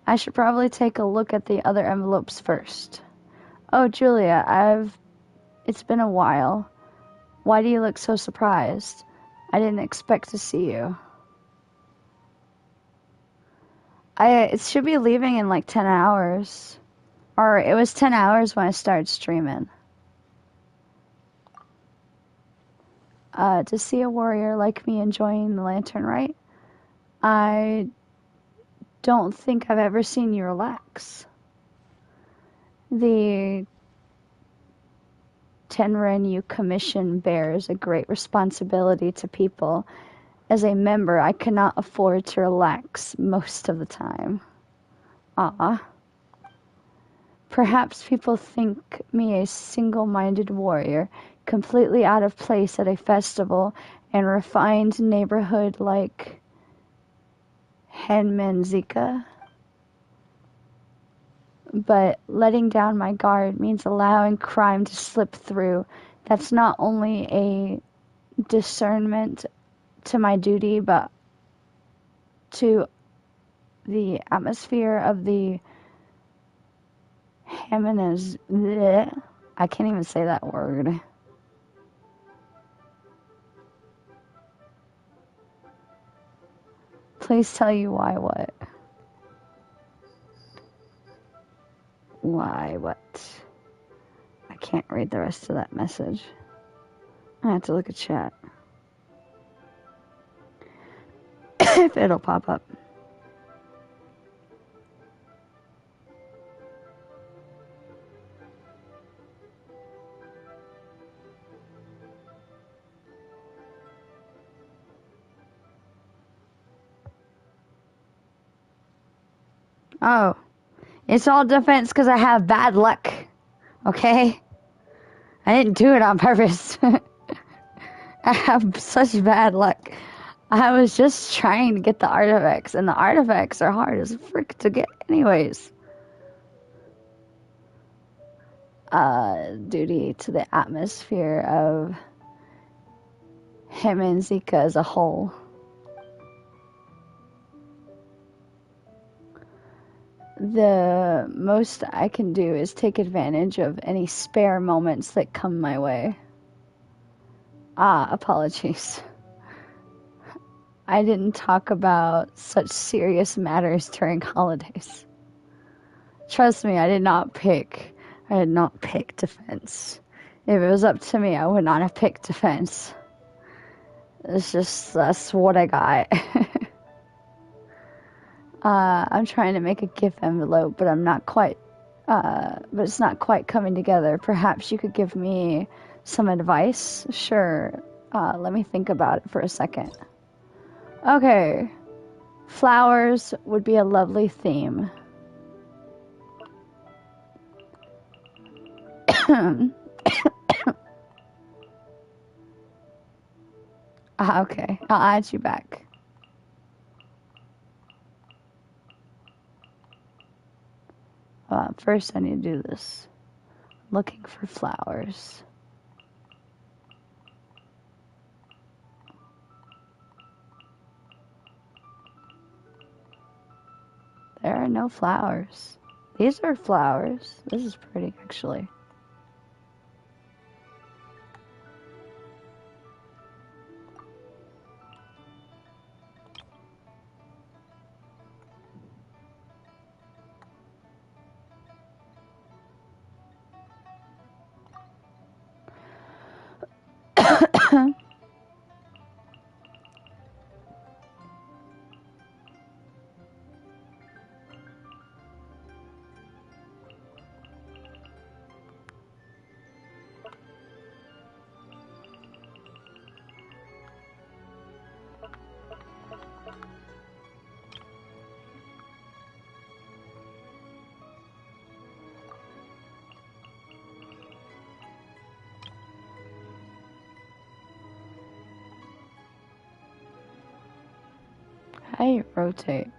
I should probably take a look at the other envelopes first. Oh, Julia, it's been a while. Why do you look so surprised? I didn't expect to see you. It should be leaving in like 10 hours. Or it was 10 hours when I started streaming. To see a warrior like me enjoying the lantern rite, I don't think I've ever seen you relax. The Tenren you commission bears a great responsibility to people. As a member, I cannot afford to relax most of the time. Ah. Perhaps people think me a single-minded warrior, completely out of place at a festival and refined neighborhood like Henmenzika. But letting down my guard means allowing crime to slip through. That's not only a discernment to my duty, but to the atmosphere of the Hamanaz. I can't even say that word. Please tell you why what? Why what? I can't read the rest of that message. I have to look at chat. If it'll pop up. Oh. It's all defense because I have bad luck. Okay? I didn't do it on purpose. I have such bad luck. I was just trying to get the artifacts, and the artifacts are hard as frick to get anyways. Duty to the atmosphere of him and Zika as a whole. The most I can do is take advantage of any spare moments that come my way. Apologies. I didn't talk about such serious matters during holidays. Trust me, I did not pick defense. If it was up to me, I would not have picked defense. It's just, that's what I got. I'm trying to make a gift envelope, but I'm not quite, but it's not quite coming together. Perhaps you could give me some advice? Sure. Let me think about it for a second. Okay. Flowers would be a lovely theme. Okay. I'll add you back. First I need to do this. Looking for flowers. There are no flowers. These are flowers. This is pretty, actually. How do you rotate?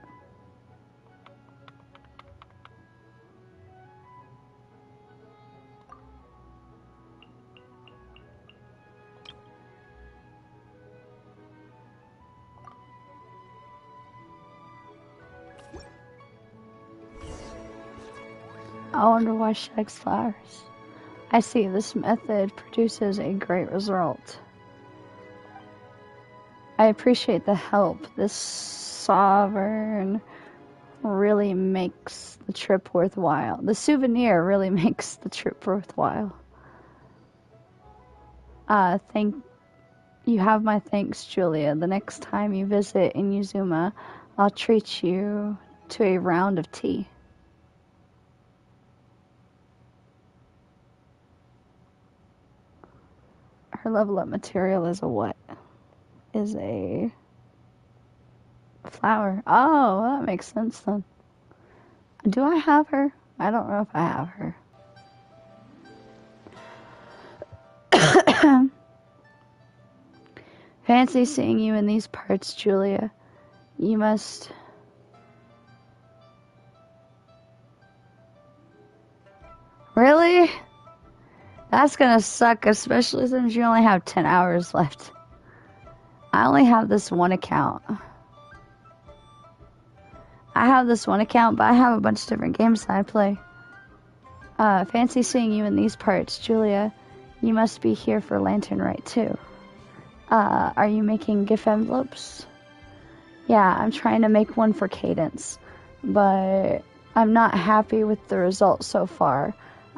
I wonder why she likes flowers. I see, this method produces a great result. I appreciate the help. This sovereign really makes the trip worthwhile. The souvenir really makes the trip worthwhile. You have my thanks, Julia. The next time you visit Inuzuma, I'll treat you to a round of tea. Her level up material is a what? Is a flower. Oh, well, that makes sense then. Do I have her? I don't know if I have her. Fancy seeing you in these parts, Julia. You must... Really? That's gonna suck, especially since you only have 10 hours left. I only have this one account. I have this one account, but I have a bunch of different games that I play. Fancy seeing you in these parts, Julia. You must be here for Lantern Rite too. Are you making gift envelopes? Yeah, I'm trying to make one for Cadence, but I'm not happy with the results so far.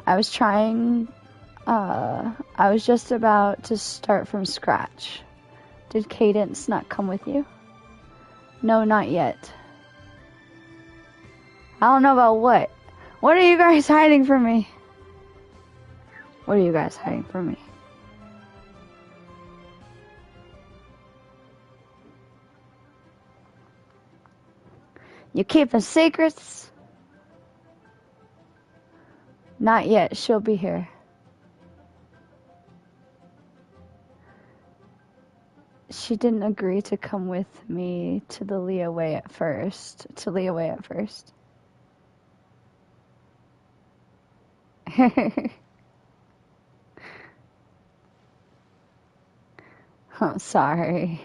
I was just about to start from scratch. Did Cadence not come with you? No, not yet. I don't know about what. What are you guys hiding from me? What are you guys hiding from me? You keeping secrets? Not yet. She'll be here. She didn't agree to come with me to the Leah Way at first. I'm sorry.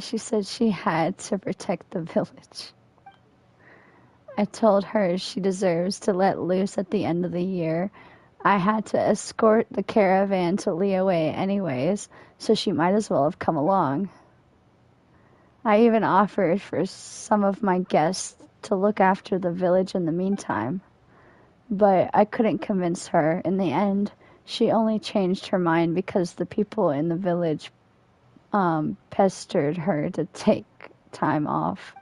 She said she had to protect the village. I told her she deserves to let loose at the end of the year. I had to escort the caravan to Leah Way anyways, so she might as well have come along. I even offered for some of my guests to look after the village in the meantime. But I couldn't convince her. In the end, she only changed her mind because the people in the village pestered her to take time off.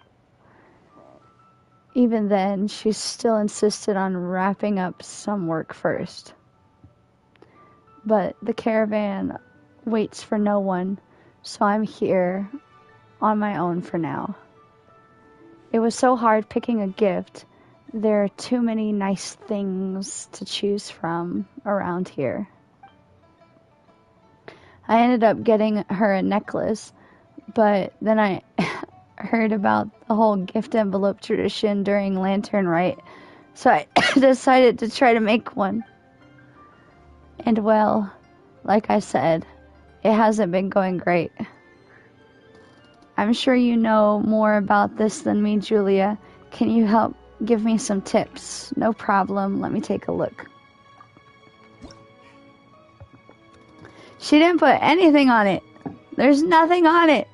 Even then, she still insisted on wrapping up some work first. But the caravan waits for no one, so I'm here on my own for now. It was so hard picking a gift. There are too many nice things to choose from around here. I ended up getting her a necklace, but then I heard about the whole gift envelope tradition during Lantern Rite, so I decided to try to make one. And well, like I said, it hasn't been going great. I'm sure you know more about this than me, Julia. Can you help give me some tips? No problem, let me take a look. She didn't put anything on it. There's nothing on it.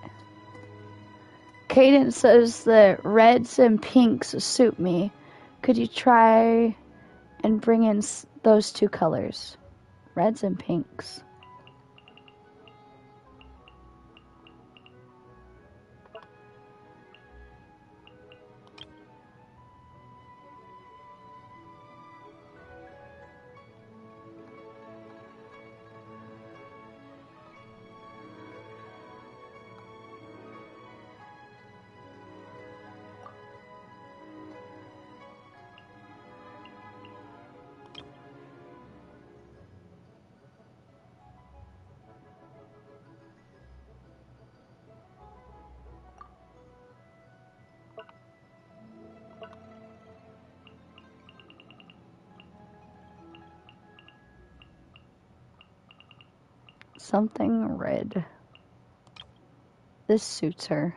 Cadence says that reds and pinks suit me. Could you try and bring in those two colors? Reds and pinks. Something red. This suits her.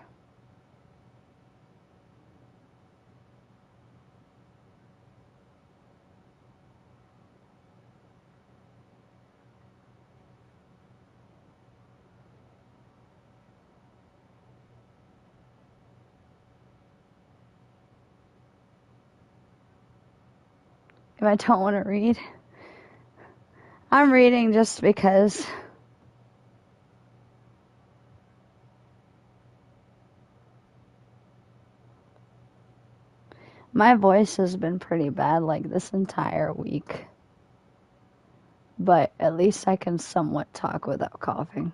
if I don't want to read. I'm reading just because. My voice has been pretty bad like this entire week. But at least I can somewhat talk without coughing.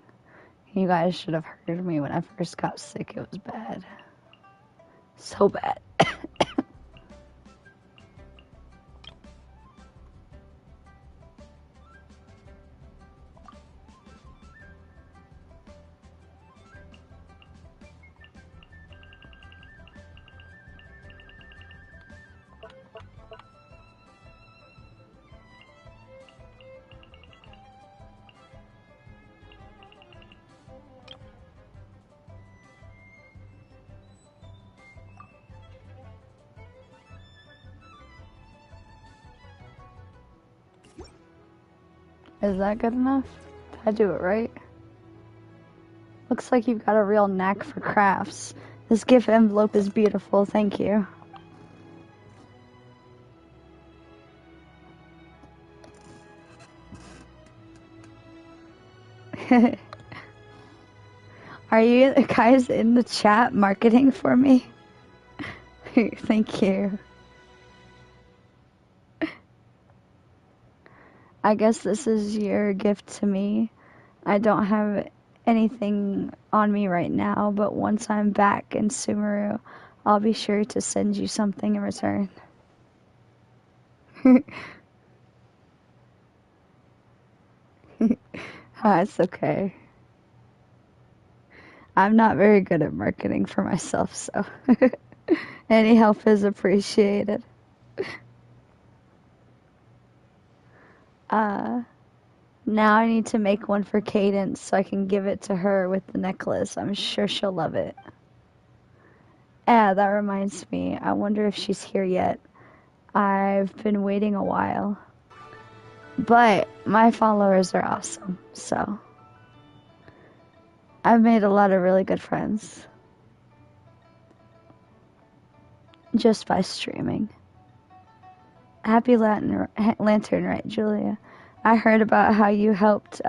You guys should have heard me when I first got sick. It was bad. So bad. Is that good enough? Did I do it right? Looks like you've got a real knack for crafts. This gift envelope is beautiful, thank you. Are you guys in the chat marketing for me? Thank you. I guess this is your gift to me. I don't have anything on me right now, but once I'm back in Sumeru, I'll be sure to send you something in return. It's okay. I'm not very good at marketing for myself, so any help is appreciated. Now I need to make one for Cadence so I can give it to her with the necklace. I'm sure she'll love it. That reminds me. I wonder if she's here yet. I've been waiting a while. But my followers are awesome, so I've made a lot of really good friends. Just by streaming. Happy Lantern, right, Julia? I heard about how you helped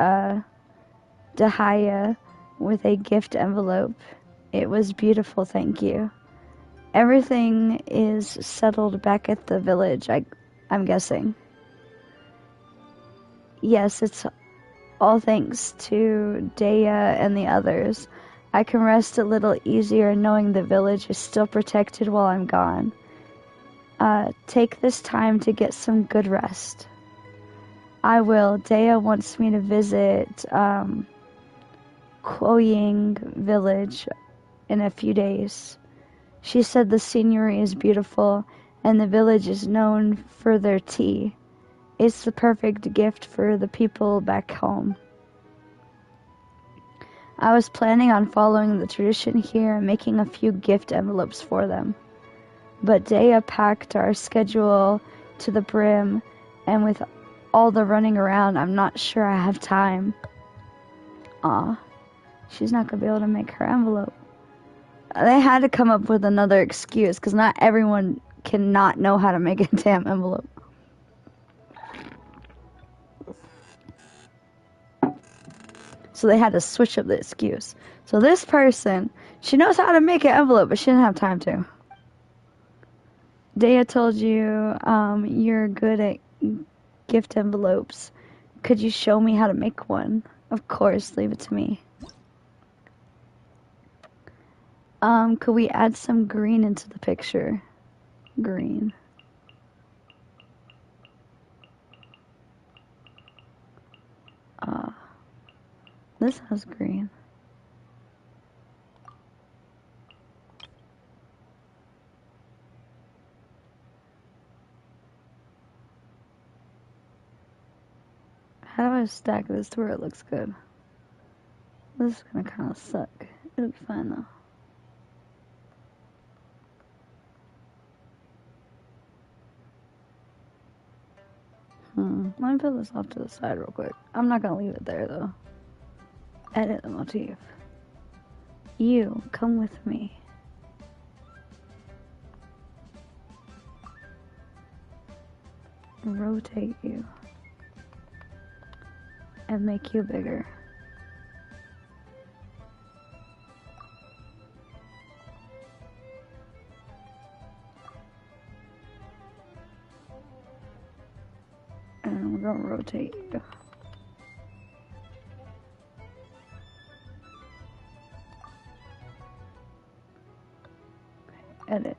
Dahaya with a gift envelope. It was beautiful, thank you. Everything is settled back at the village, I'm guessing. Yes, it's all thanks to Dea and the others. I can rest a little easier knowing the village is still protected while I'm gone. Take this time to get some good rest. I will. Dea wants me to visit Kuoying village in a few days. She said the scenery is beautiful and the village is known for their tea. It's the perfect gift for the people back home. I was planning on following the tradition here and making a few gift envelopes for them. But Dea packed our schedule to the brim, and with all the running around, I'm not sure I have time. Aw, she's not gonna be able to make her envelope. They had to come up with another excuse, because not everyone can not know how to make a damn envelope. So they had to switch up the excuse. So this person, she knows how to make an envelope, but she didn't have time to. Dea told you you're good at gift envelopes. Could you show me how to make one? Of course, leave it to me. Could we add some green into the picture? Green. This has green. How do I stack this to where it looks good? This is gonna kind of suck. It'll be fine though. Let me put this off to the side real quick. I'm not gonna leave it there though. Edit the motif. You, come with me. rotate you and make you bigger. And we're gonna rotate you. Edit.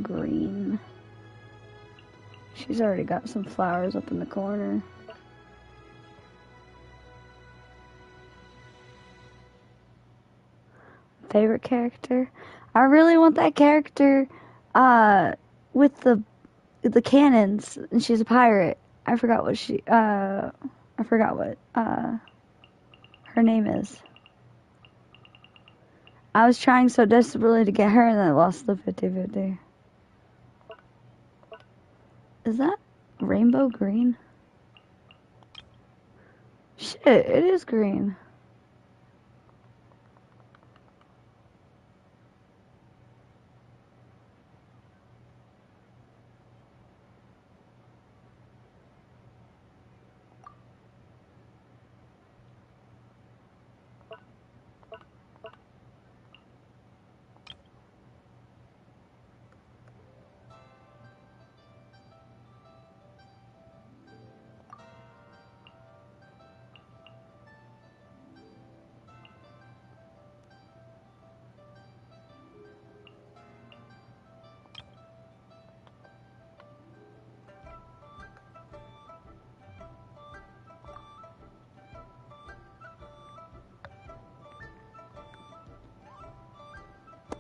Green. She's already got some flowers up in the corner. Favorite character? I really want that character with the cannons, and she's a pirate. I forgot what her name is. I was trying so desperately to get her, and I lost the 50-50. Is that rainbow green? Shit, it is green.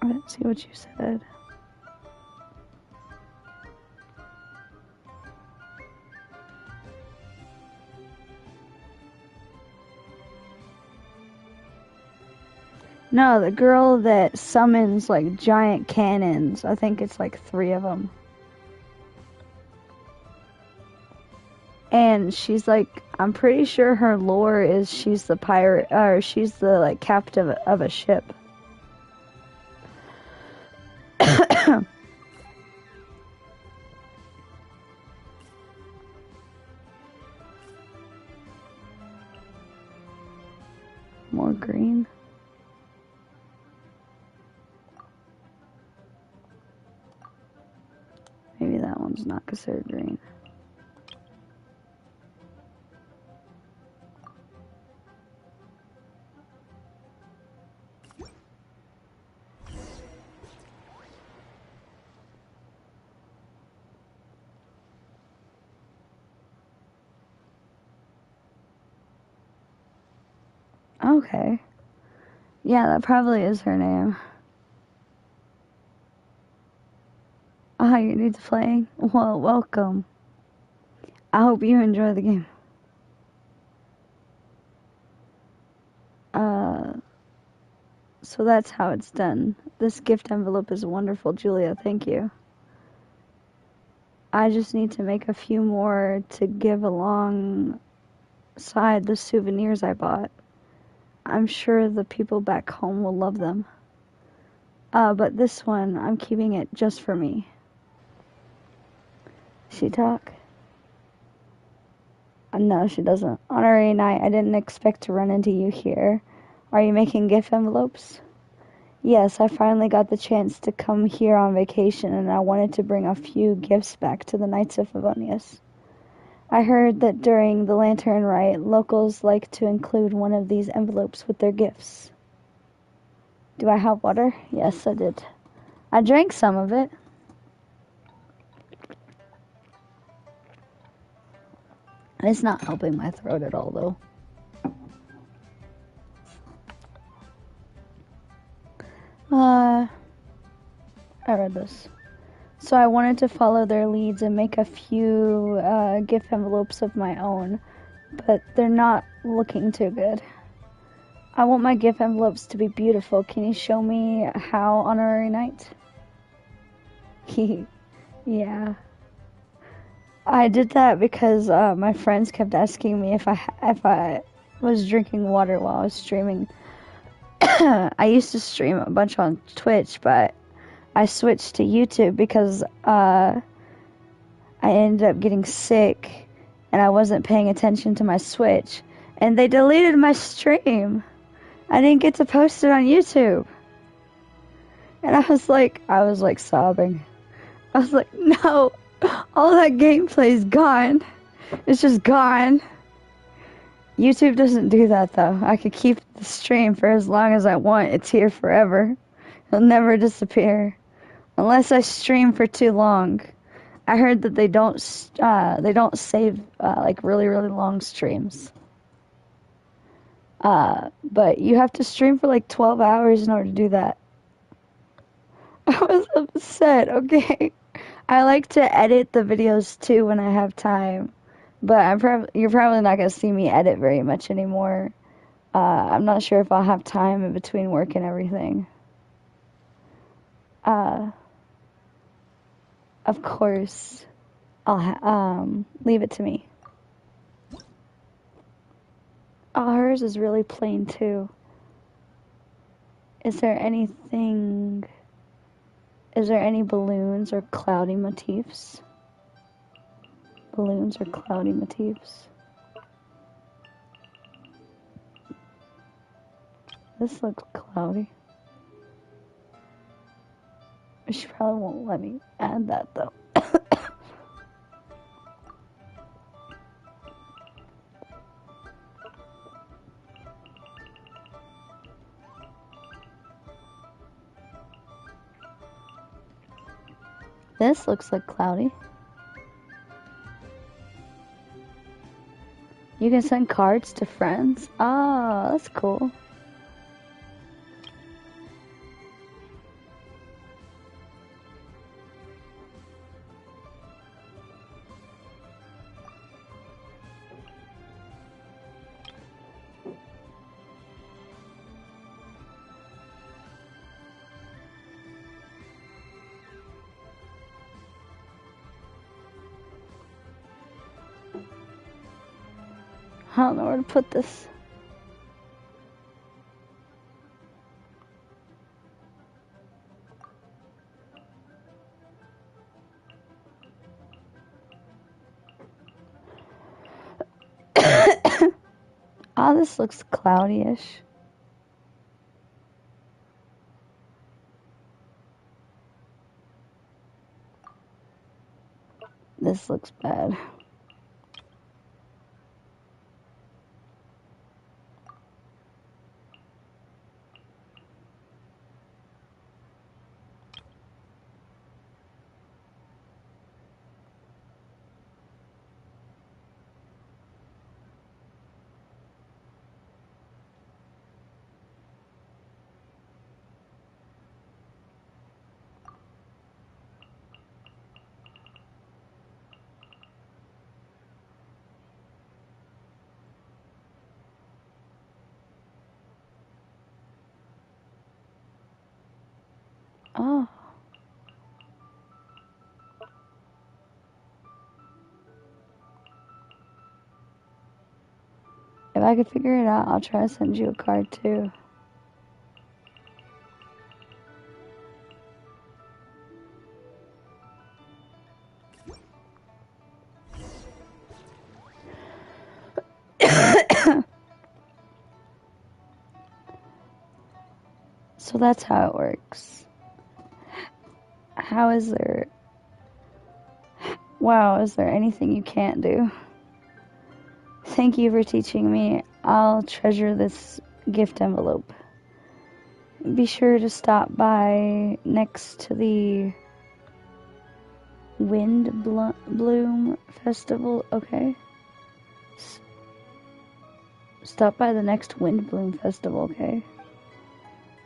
I didn't see what you said. No, the girl that summons like giant cannons. I think it's like 3 of them. And she's like, I'm pretty sure her lore is she's the pirate, or she's the like captain of a ship. More green. Maybe that one's not considered green. Okay. Yeah, that probably is her name. Ah, you're new to playing? Well, welcome. I hope you enjoy the game. So that's how it's done. This gift envelope is wonderful, Julia. Thank you. I just need to make a few more to give alongside the souvenirs I bought. I'm sure the people back home will love them. But this one, I'm keeping it just for me. She talk? No, she doesn't. Honorary night, I didn't expect to run into you here. Are you making gift envelopes? Yes, I finally got the chance to come here on vacation, and I wanted to bring a few gifts back to the Knights of Favonius. I heard that during the Lantern Rite, locals like to include one of these envelopes with their gifts. Do I have water? Yes, I did. I drank some of it. It's not helping my throat at all, though. I read this. So I wanted to follow their leads and make a few gift envelopes of my own, but they're not looking too good. I want my gift envelopes to be beautiful. Can you show me how, Honorary Knight? Yeah. I did that because my friends kept asking me if I was drinking water while I was streaming. I used to stream a bunch on Twitch, but I switched to YouTube because I ended up getting sick and I wasn't paying attention to my Switch, and they deleted my stream. I didn't get to post it on YouTube. And I was like sobbing. I was like, no, all that gameplay is gone. It's just gone. YouTube doesn't do that though. I could keep the stream for as long as I want. It's here forever. It'll never disappear. Unless I stream for too long. I heard that they don't save like really long streams. But you have to stream for like 12 hours in order to do that. I was upset, okay? I like to edit the videos too when I have time, but you're probably not gonna see me edit very much anymore. I'm not sure if I'll have time in between work and everything. Of course, I'll leave it to me. Oh, hers is really plain too. Is there any balloons or cloudy motifs? Balloons or cloudy motifs? This looks cloudy. She probably won't let me add that though. This looks like cloudy. You can send cards to friends. Oh, that's cool. I don't know where to put this. Oh, this looks cloudy-ish. This looks bad. Oh. If I could figure it out, I'll try to send you a card too. So that's how it works. How is there... Wow, is there anything you can't do? Thank you for teaching me. I'll treasure this gift envelope. Be sure to stop by next to the Wind Bloom Festival. Okay. Stop by the next Wind Bloom Festival, okay?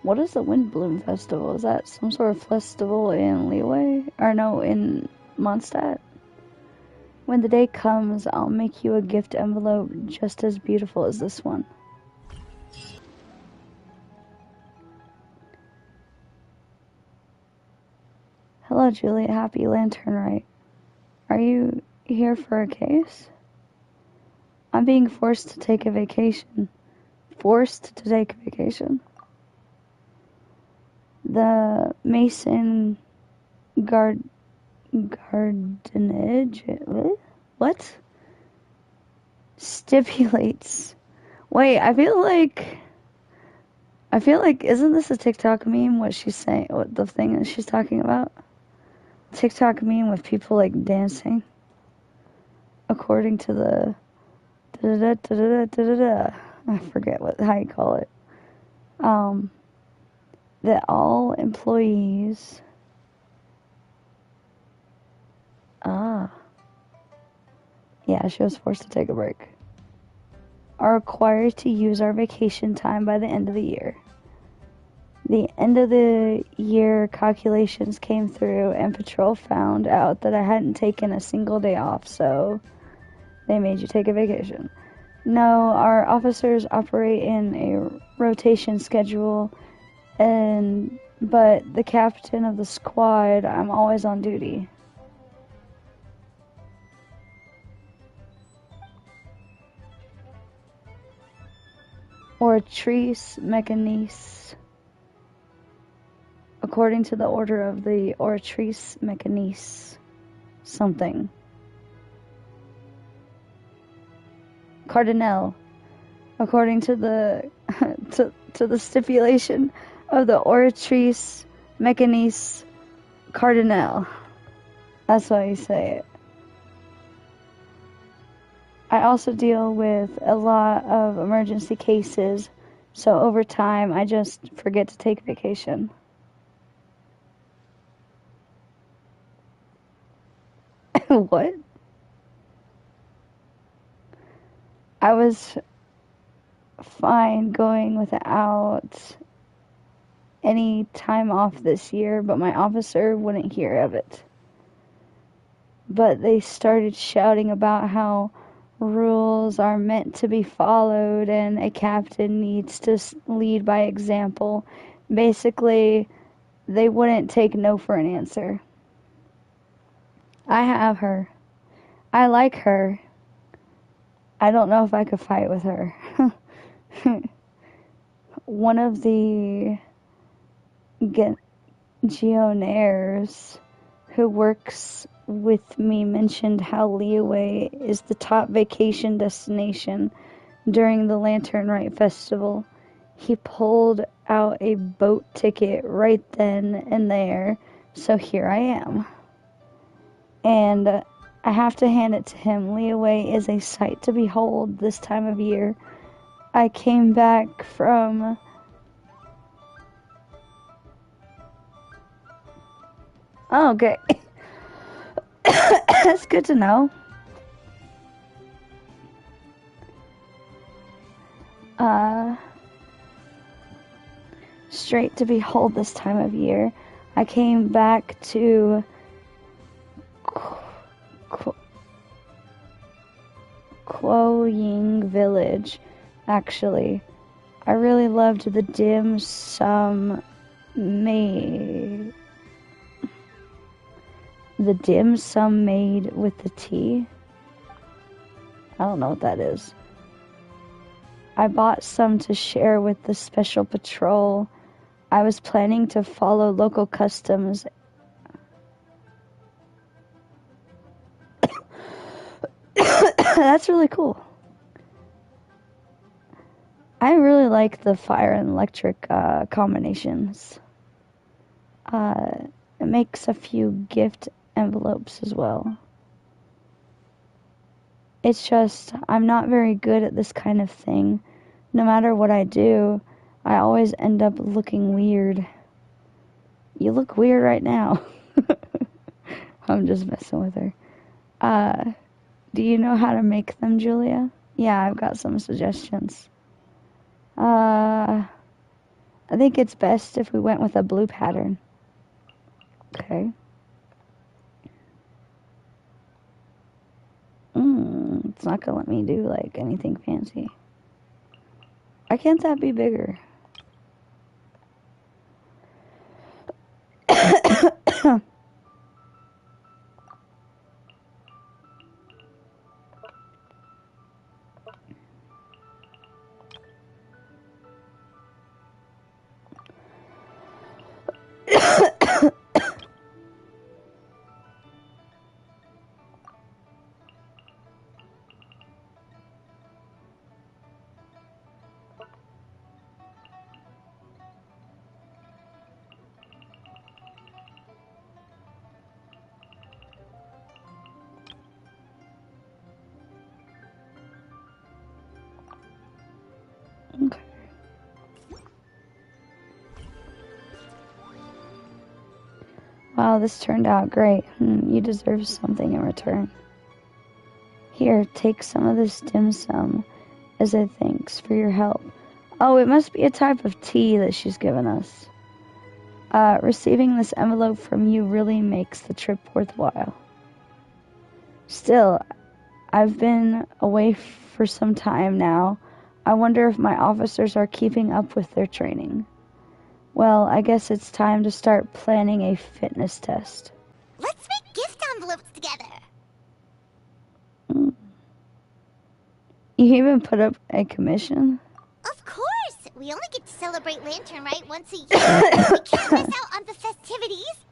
What is the Wind Bloom Festival? Is that some sort of festival in Liyue? Or no, in Mondstadt? When the day comes, I'll make you a gift envelope just as beautiful as this one. Hello, Juliet. Happy Lantern Rite. Are you here for a case? I'm being forced to take a vacation. Forced to take a vacation. The Mason Gardenage. What? Stipulates. Wait, I feel like isn't this a TikTok meme? What she's saying? What the thing that she's talking about? TikTok meme with people like dancing. According to the I forget how you call it. That all employees. Yeah, she was forced to take a break. Are required to use our vacation time by the end of the year. The end of the year calculations came through and Patrol found out that I hadn't taken a single day off, so they made you take a vacation. No, our officers operate in a rotation schedule, but the captain of the squad, I'm always on duty. Oratrice Mécanique. According to the order of the Oratrice Mécanique. Something. Cardinal. According to the to the stipulation of the Oratrice Mécanique Cardinal. That's how you say it. I also deal with a lot of emergency cases, so over time I just forget to take vacation. What? I was fine going without any time off this year, but my officer wouldn't hear of it. But they started shouting about how rules are meant to be followed and a captain needs to lead by example. Basically, they wouldn't take no for an answer. I have her. I like her. I don't know if I could fight with her. One of the Gionnaires who works with me mentioned how Liyue is the top vacation destination during the Lantern Rite Festival. He pulled out a boat ticket right then and there, so here I am. And I have to hand it to him. Liyue is a sight to behold this time of year. I came back from Oh, okay. That's good to know. Straight to behold this time of year. I came back to Kuoying Village, actually. I really loved the dim sum made. The dim sum made with the tea. I don't know what that is. I bought some to share with the special patrol. I was planning to follow local customs. That's really cool. I really like the fire and electric combinations. It makes a few gift envelopes as well. It's just, I'm not very good at this kind of thing. No matter what I do, I always end up looking weird. You look weird right now. I'm just messing with her. Do you know how to make them, Julia? Yeah, I've got some suggestions. I think it's best if we went with a blue pattern. Okay. It's not gonna let me do like anything fancy. Why can't that be bigger? Okay. Wow, this turned out great. You deserve something in return. Here, take some of this dim sum as a thanks for your help. Oh, it must be a type of tea that she's given us. Receiving this envelope from you really makes the trip worthwhile. Still, I've been away for some time now. I wonder if my officers are keeping up with their training. Well, I guess it's time to start planning a fitness test. Let's make gift envelopes together. You even put up a commission? Of course! We only get to celebrate Lantern Rite once a year. We can't miss out on the festivities.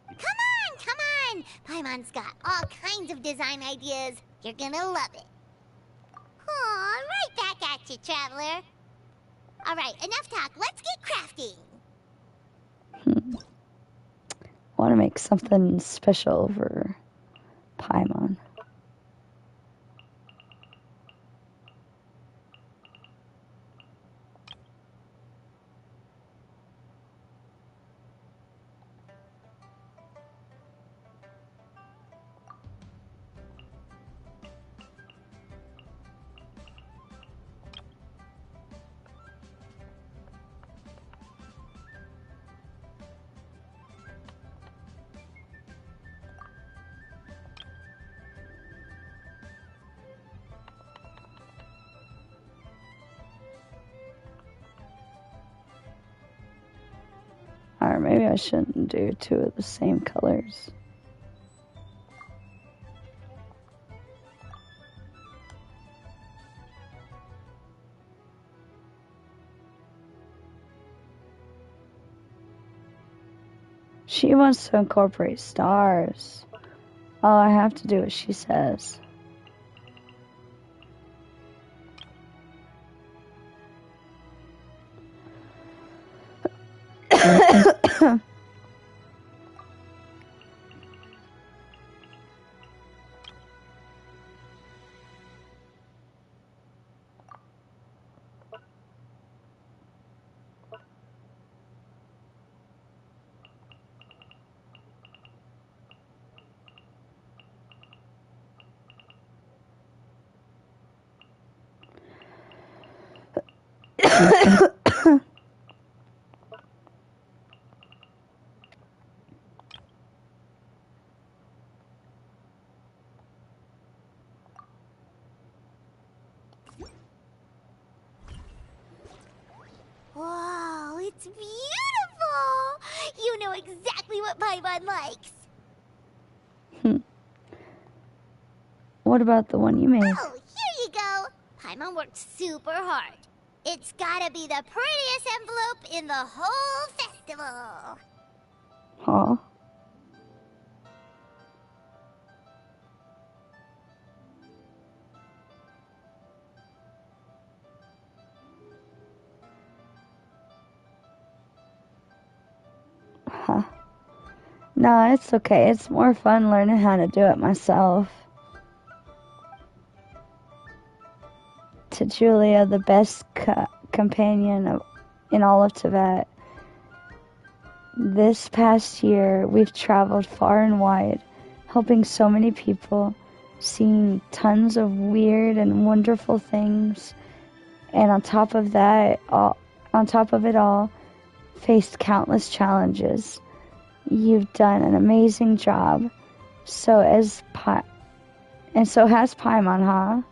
Come on! Paimon's got all kinds of design ideas. You're gonna love it. Aw, right back at you, Traveler. Alright, enough talk. Let's get crafting. I want to make something special for Paimon. Or maybe I shouldn't do two of the same colors. She wants to incorporate stars. Oh, I have to do what she says. Whoa, it's beautiful! You know exactly what Paimon likes. What about the one you made? Oh, here you go. Paimon worked super hard. It's gotta be the prettiest envelope in the whole festival. Aw. Huh. No, it's okay. It's more fun learning how to do it myself. To Julia, the best companion in all of Tibet. This past year, we've traveled far and wide, helping so many people, seeing tons of weird and wonderful things, and on top of it all, faced countless challenges. You've done an amazing job. So has Paimon, huh?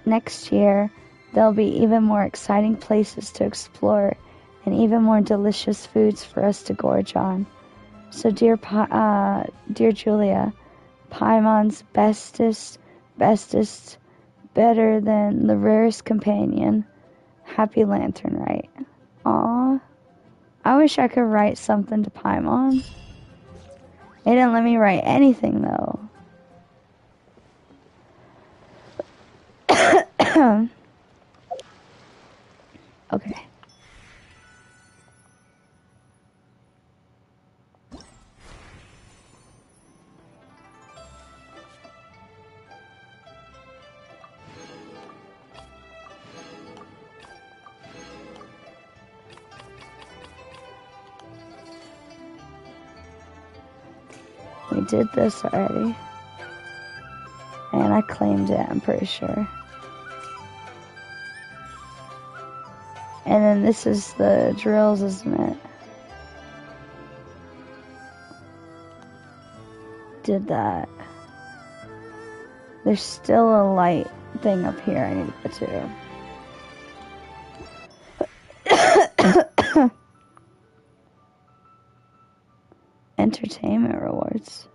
Next year, there'll be even more exciting places to explore and even more delicious foods for us to gorge on. So, dear Julia, Paimon's bestest, better than the rarest companion. Happy Lantern Rite. Aw. I wish I could write something to Paimon. They didn't let me write anything, though. Okay. We did this already. And I claimed it, I'm pretty sure. And then this is the drills, isn't it? Did that. There's still a light thing up here I need to go to. Entertainment rewards.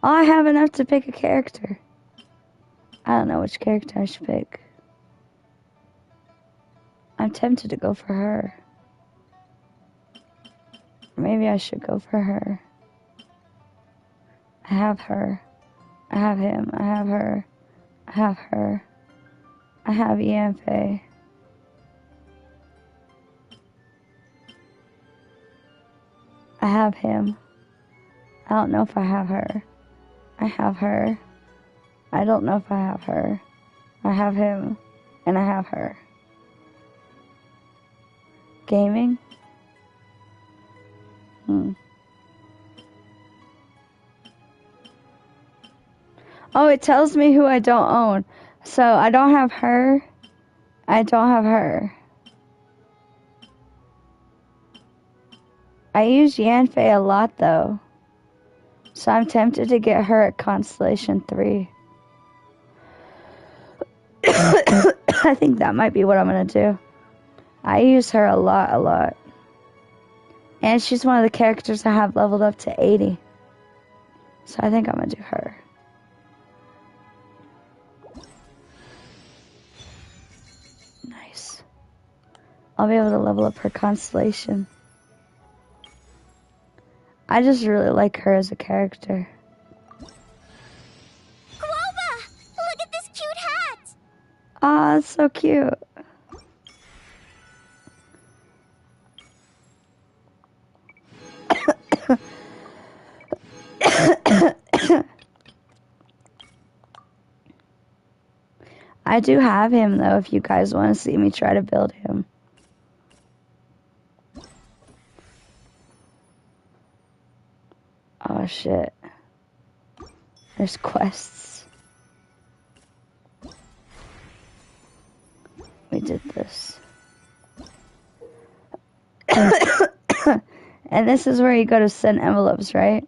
Oh, I have enough to pick a character. I don't know which character I should pick. I'm tempted to go for her. Maybe I should go for her. I have her. I have him. I have her. I have her. I have Yanfei. I have him. I don't know if I have her. I have her. I don't know if I have her. I have him. And I have her. Gaming? Oh, it tells me who I don't own. So I don't have her. I don't have her. I use Yanfei a lot though. So I'm tempted to get her at Constellation 3. I think that might be what I'm gonna do. I use her a lot. And she's one of the characters I have leveled up to 80. So I think I'm gonna do her. Nice. I'll be able to level up her Constellation. I just really like her as a character. Grover! Look at this cute hat! Aw, it's so cute. I do have him though if you guys want to see me try to build him. Oh shit. There's quests. We did this. And this is where you go to send envelopes, right?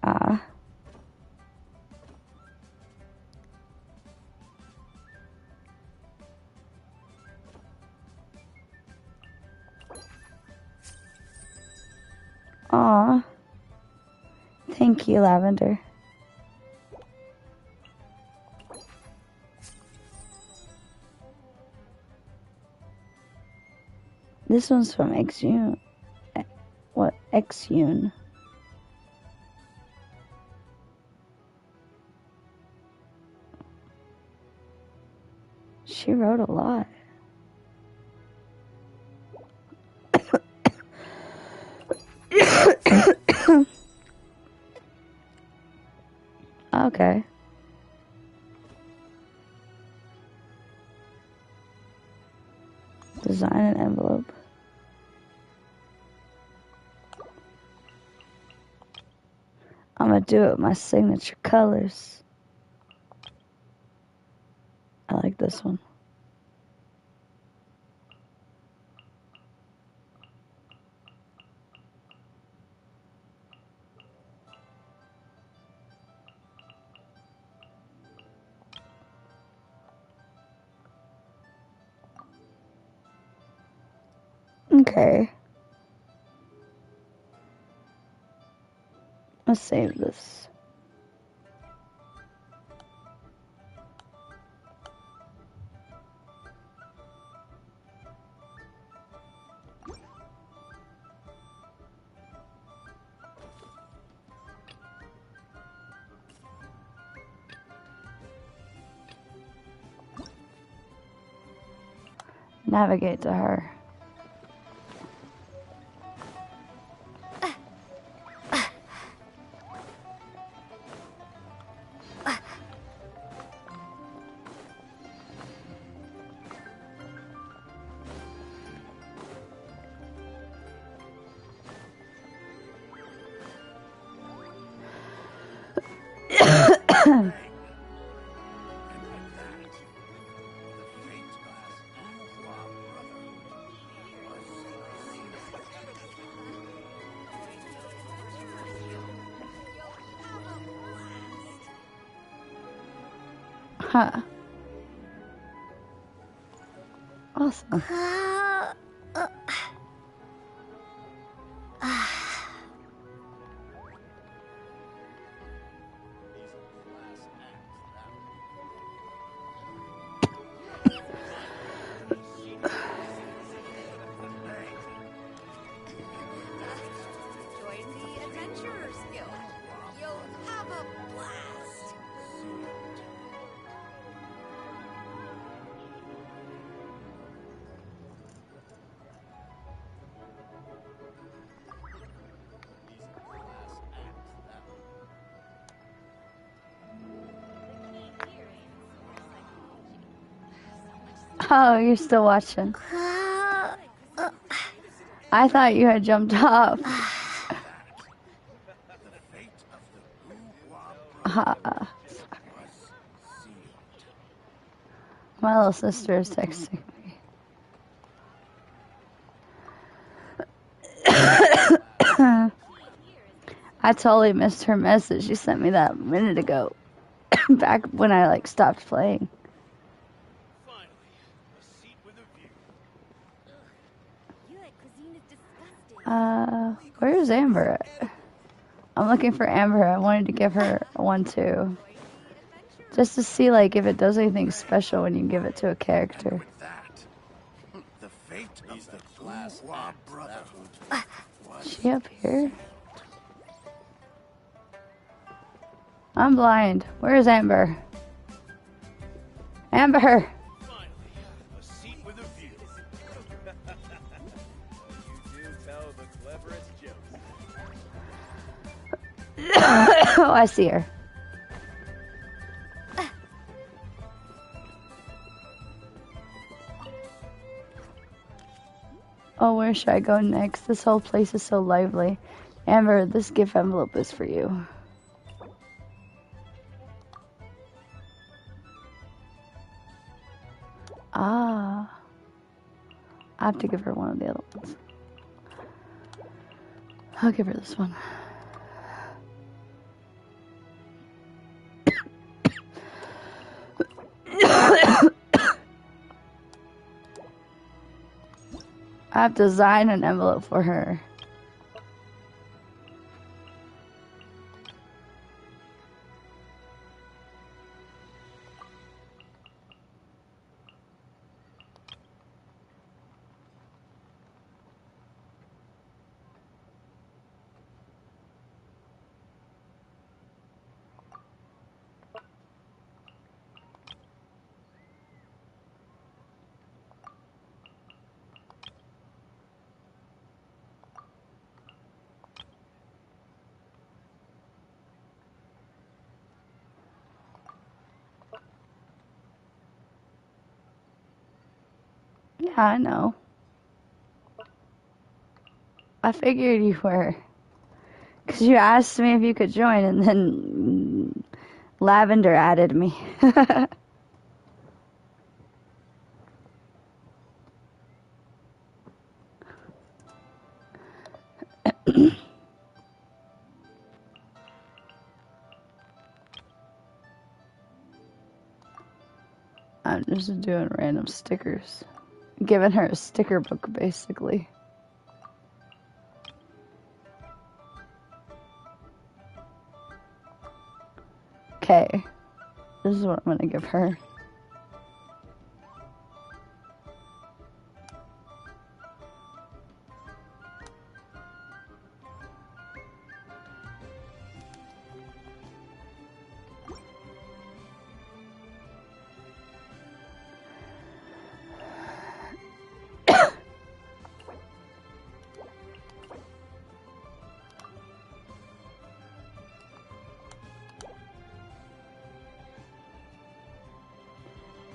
Ah. Aw. Thank you, Lavender. This one's from Exune. What? Exune. She wrote a lot. Okay. Design an envelope. I'm gonna do it with my signature colors. I like this one. Okay. Let's save this. navigate to her. Huh. Awesome. Join the Adventurers Guild. You'll have a blast. Oh, you're still watching. I thought you had jumped off. My little sister is texting me. I totally missed her message. She sent me that a minute ago. Back when I stopped playing. Finally, a seat with a view. You like cuisine is disgusting. Where's Amber at? I'm looking for Amber. I wanted to give her one too. Just to see if it does anything special when you give it to a character. With that, the fate of the class brotherhood was Is she up here? I'm blind. Where's Amber? Amber! finally a seat with a view. You do tell the cleverest jokes. Oh, I see her. Oh, where should I go next? This whole place is so lively. Amber, this gift envelope is for you. Ah. I have to give her one of the other ones. I'll give her this one. I have to design an envelope for her. Yeah, I know. I figured you were. Because you asked me if you could join, and then Lavender added me. I'm just doing random stickers. Giving her a sticker book, basically. Okay. This is what I'm gonna give her.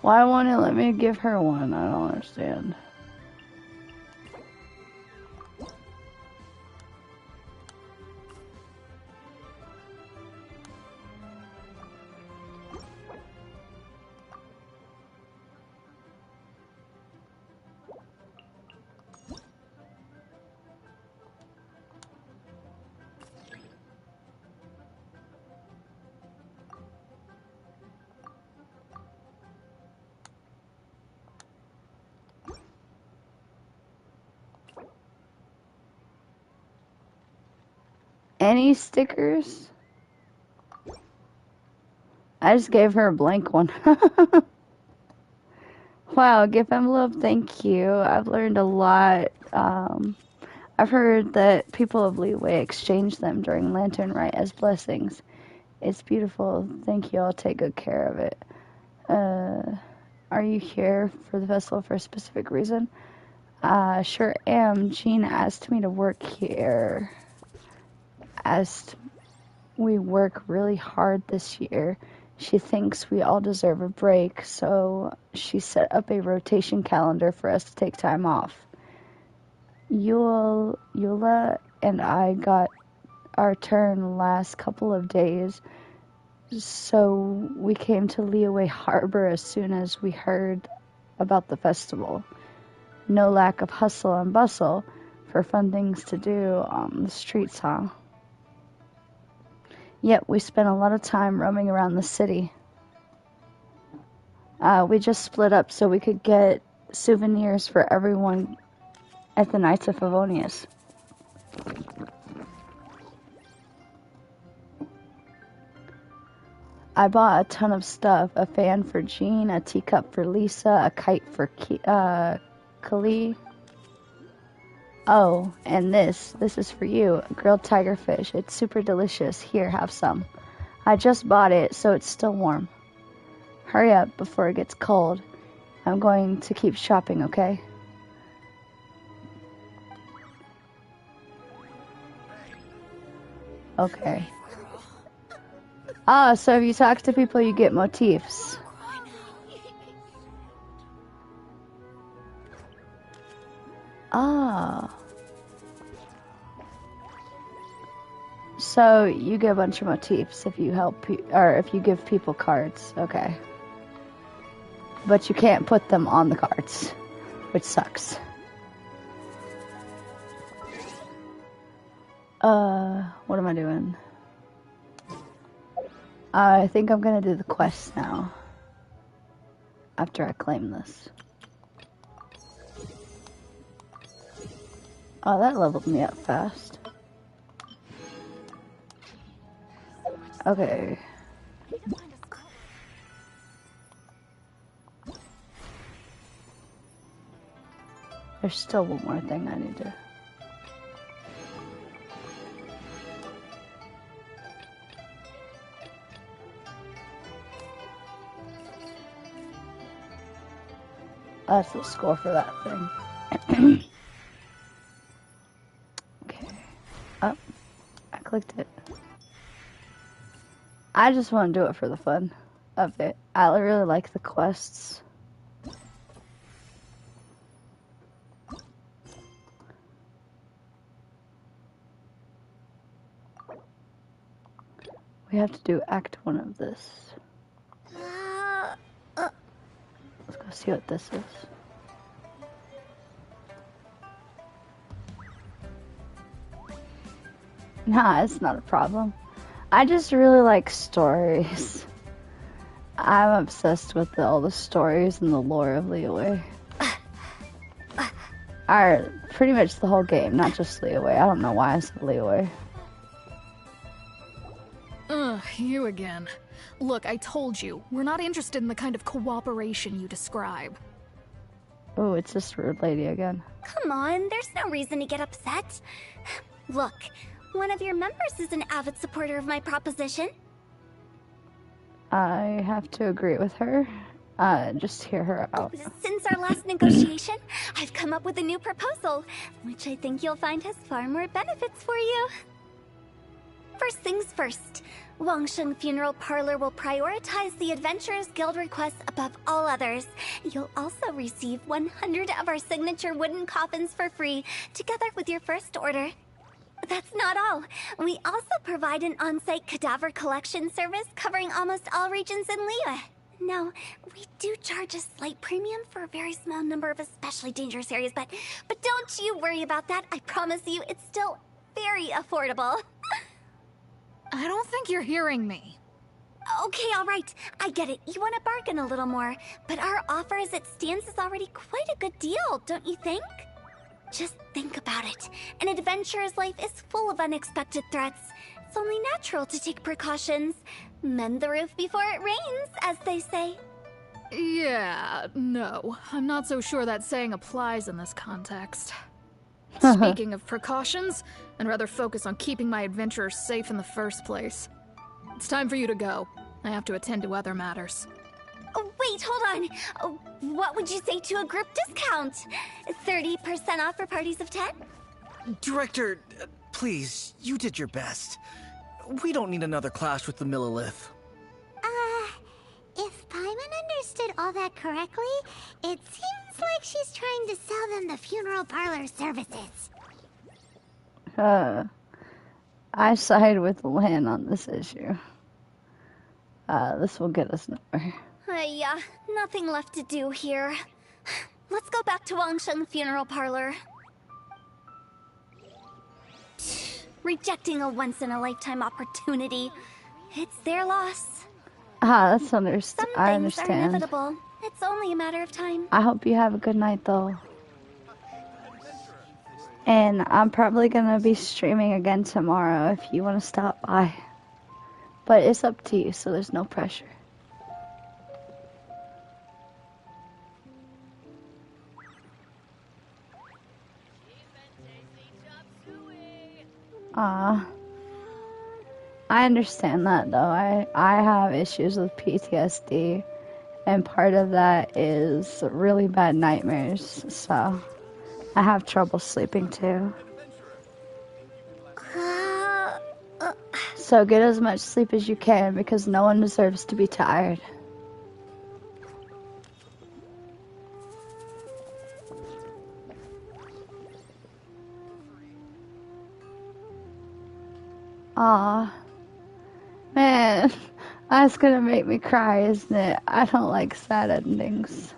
Why won't it let me give her one? I don't understand. Any stickers? I just gave her a blank one. Wow, gift envelope, thank you. I've learned a lot. I've heard that people of Leeway exchange them during Lantern Rite as blessings. It's beautiful. Thank you. I'll take good care of it. Are you here for the festival for a specific reason? Sure am. Jean asked me to work here. We work really hard this year. She thinks we all deserve a break, so she set up a rotation calendar for us to take time off. Eula and I got our turn last couple of days, so we came to Leeway Harbor as soon as we heard about the festival. No lack of hustle and bustle for fun things to do on the streets, huh? Yet we spent a lot of time roaming around the city. We just split up so we could get souvenirs for everyone at the Knights of Favonius. I bought a ton of stuff. A fan for Jean, a teacup for Lisa, a kite for Kali. Oh, and this is for you, a grilled tiger fish. It's super delicious. Here, have some. I just bought it, so it's still warm. Hurry up before it gets cold. I'm going to keep shopping, okay? Okay. So if you talk to people, you get motifs. So you get a bunch of motifs if you help, or if you give people cards. Okay. But you can't put them on the cards, which sucks. What am I doing? I think I'm gonna do the quest now. After I claim this. Oh, that leveled me up fast. Okay. There's still one more thing I need to... That's the score for that thing. Okay. Oh, I clicked it. I just want to do it for the fun of it. I really like the quests. We have to do Act 1 of this. Let's go see what this is. Nah, it's not a problem. I just really like stories. I'm obsessed with all the stories and the lore of Leeway. Pretty much the whole game, not just Leeway. I don't know why I said Leeway. Ugh, you again. Look, I told you, we're not interested in the kind of cooperation you describe. Oh, it's this rude lady again. Come on, there's no reason to get upset. Look, one of your members is an avid supporter of my proposition. I have to agree with her. Just hear her out. Since our last negotiation, I've come up with a new proposal, which I think you'll find has far more benefits for you. First things first. Wangsheng Funeral Parlor will prioritize the Adventurers Guild requests above all others. You'll also receive 100 of our signature wooden coffins for free, together with your first order. That's not all. We also provide an on-site cadaver collection service covering almost all regions in Liyue. Now, we do charge a slight premium for a very small number of especially dangerous areas, but don't you worry about that. I promise you, it's still very affordable. I don't think you're hearing me. Okay, all right. I get it. You want to bargain a little more, but our offer as it stands is already quite a good deal, don't you think? Just think about it. An adventurer's life is full of unexpected threats. It's only natural to take precautions. Mend the roof before it rains, as they say. Yeah, no. I'm not so sure that saying applies in this context. Speaking of precautions, I'd rather focus on keeping my adventurers safe in the first place. It's time for you to go. I have to attend to other matters. Oh, wait, hold on. Oh, what would you say to a group discount? 30% off for parties of 10? Director, please, you did your best. We don't need another clash with the Millilith. If Paimon understood all that correctly, it seems like she's trying to sell them the funeral parlor services. I side with Lan on this issue. This will get us nowhere. Yeah, nothing left to do here. Let's go back to Wangsheng Funeral Parlor. Rejecting a once-in-a-lifetime opportunity. It's their loss. That's Some I things are understand. inevitable. It's only a matter of time. I hope you have a good night, though. And I'm probably gonna be streaming again tomorrow if you want to stop by. But it's up to you, so there's no pressure. I understand that though. I have issues with PTSD, and part of that is really bad nightmares, so I have trouble sleeping too. So get as much sleep as you can, because no one deserves to be tired. Aw. Man, that's gonna make me cry, isn't it? I don't like sad endings.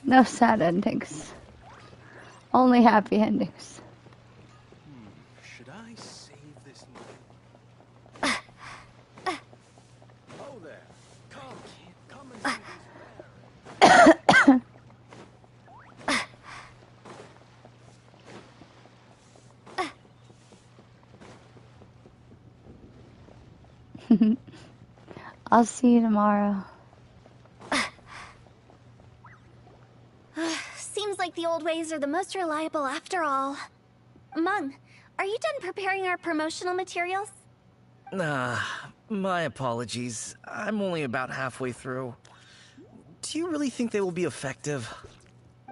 No sad endings. Only happy endings. Should I save this money? Oh there. Come and see I'll see you tomorrow. Seems like the old ways are the most reliable after all. Mung, are you done preparing our promotional materials? My apologies. I'm only about halfway through. Do you really think they will be effective?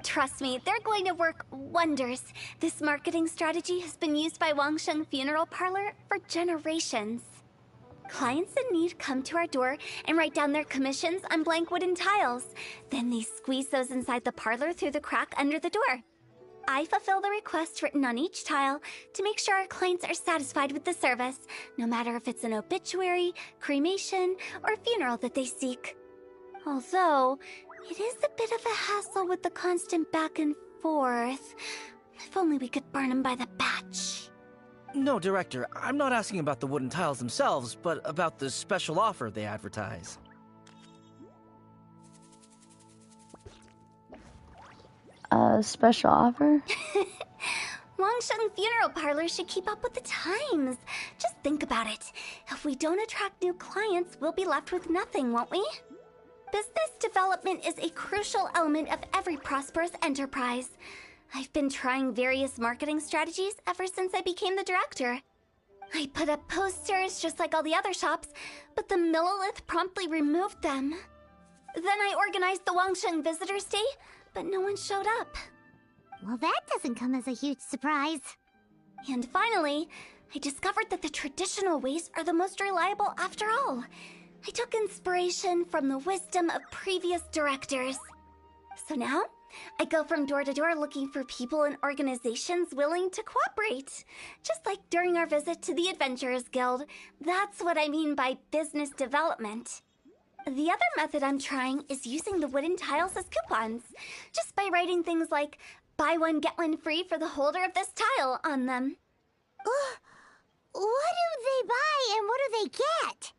Trust me, they're going to work wonders. This marketing strategy has been used by Wangsheng Funeral Parlor for generations. Clients in need come to our door and write down their commissions on blank wooden tiles. Then they squeeze those inside the parlor through the crack under the door. I fulfill the request written on each tile to make sure our clients are satisfied with the service, no matter if it's an obituary, cremation, or funeral that they seek. Although, it is a bit of a hassle with the constant back and forth. If only we could burn them by the batch. No, Director, I'm not asking about the wooden tiles themselves, but about the special offer they advertise. Special offer? Wangsheng Funeral Parlor should keep up with the times. Just think about it. If we don't attract new clients, we'll be left with nothing, won't we? Business development is a crucial element of every prosperous enterprise. I've been trying various marketing strategies ever since I became the director. I put up posters just like all the other shops, but the Millilith promptly removed them. Then I organized the Wangsheng Visitors Day, but no one showed up. Well, that doesn't come as a huge surprise. And finally, I discovered that the traditional ways are the most reliable after all. I took inspiration from the wisdom of previous directors. So now, I go from door to door looking for people and organizations willing to cooperate. Just like during our visit to the Adventurers Guild. That's what I mean by business development. The other method I'm trying is using the wooden tiles as coupons. Just by writing things like, buy one get one free for the holder of this tile on them. What do they buy and what do they get?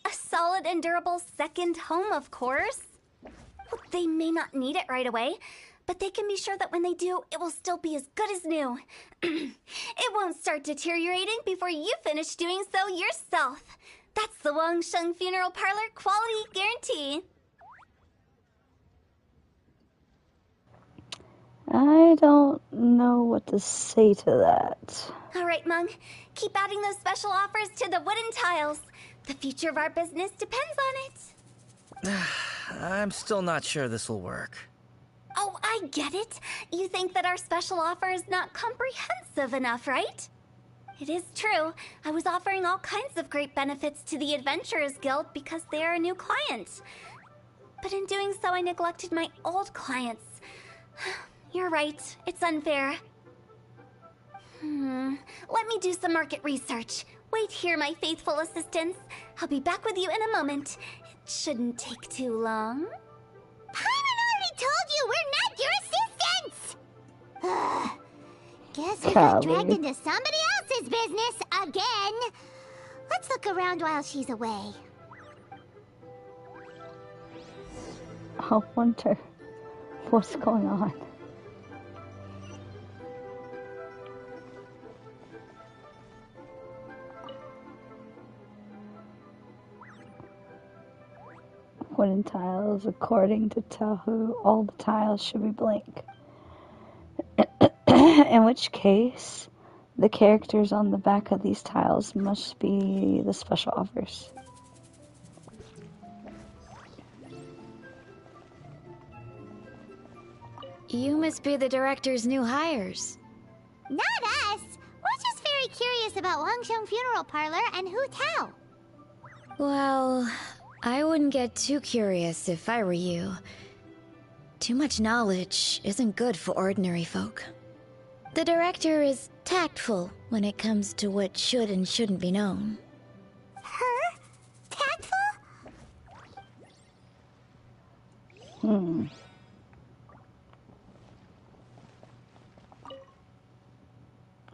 A solid and durable second home, of course. Well, they may not need it right away, but they can be sure that when they do, it will still be as good as new. It won't start deteriorating before you finish doing so yourself. That's the Wangsheng Funeral Parlor quality guarantee. I don't know what to say to that. All right, Mung. Keep adding those special offers to the wooden tiles. The future of our business depends on it. I'm still not sure this will work. Oh, I get it. You think that our special offer is not comprehensive enough, right? It is true. I was offering all kinds of great benefits to the Adventurers Guild because they are a new client. But in doing so, I neglected my old clients. You're right. It's unfair. Let me do some market research. Wait here, my faithful assistants. I'll be back with you in a moment. It shouldn't take too long. Paimon already told you we're not your assistants! Guess we Golly. got dragged into somebody else's business again. Let's look around while she's away. I wonder what's going on. Wooden tiles, according to Tahu, all the tiles should be blank. In which case, the characters on the back of these tiles must be the special offers. You must be the director's new hires. Not us! We're just very curious about Wangsheng Funeral Parlor and Hu Tao. Well, I wouldn't get too curious if I were you. Too much knowledge isn't good for ordinary folk. The director is tactful when it comes to what should and shouldn't be known. Her? Tactful?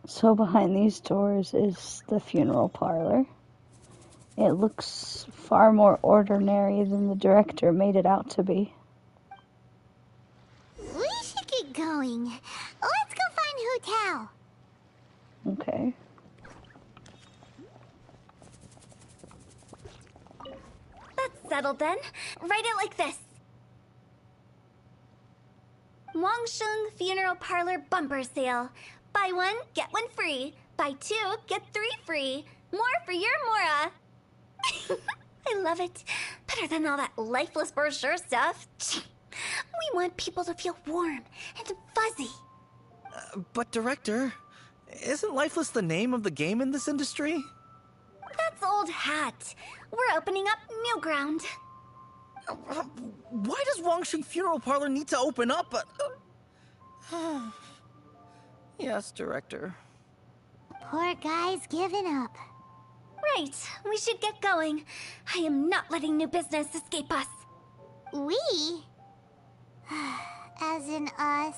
So behind these doors is the funeral parlor. It looks far more ordinary than the director made it out to be. We should get going. Let's go find Hu Tao. Okay. That's settled then. Write it like this. Wangsheng Funeral Parlor Bumper Sale. Buy one, get one free. Buy two, get three free. More for your Mora. I love it. Better than all that lifeless brochure stuff. We want people to feel warm and fuzzy. But Director, isn't Lifeless the name of the game in this industry? That's old hat. We're opening up new ground. Why does Wangsheng Funeral Parlor need to open up? Yes, Director. Poor guy's given up. Right, we should get going. I am not letting new business escape us. We? As in us.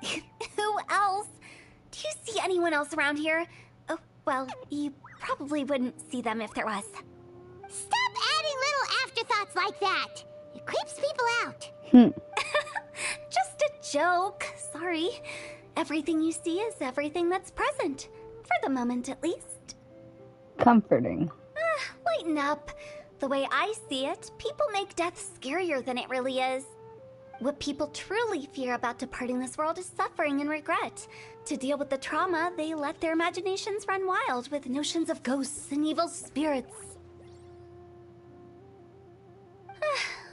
Who else? Do you see anyone else around here? Oh, well, you probably wouldn't see them if there was. Stop adding little afterthoughts like that. It creeps people out. Just a joke. Sorry. Everything you see is everything that's present. For the moment, at least. Comforting. Lighten up. The way I see it, people make death scarier than it really is. What people truly fear about departing this world is suffering and regret. To deal with the trauma, they let their imaginations run wild with notions of ghosts and evil spirits.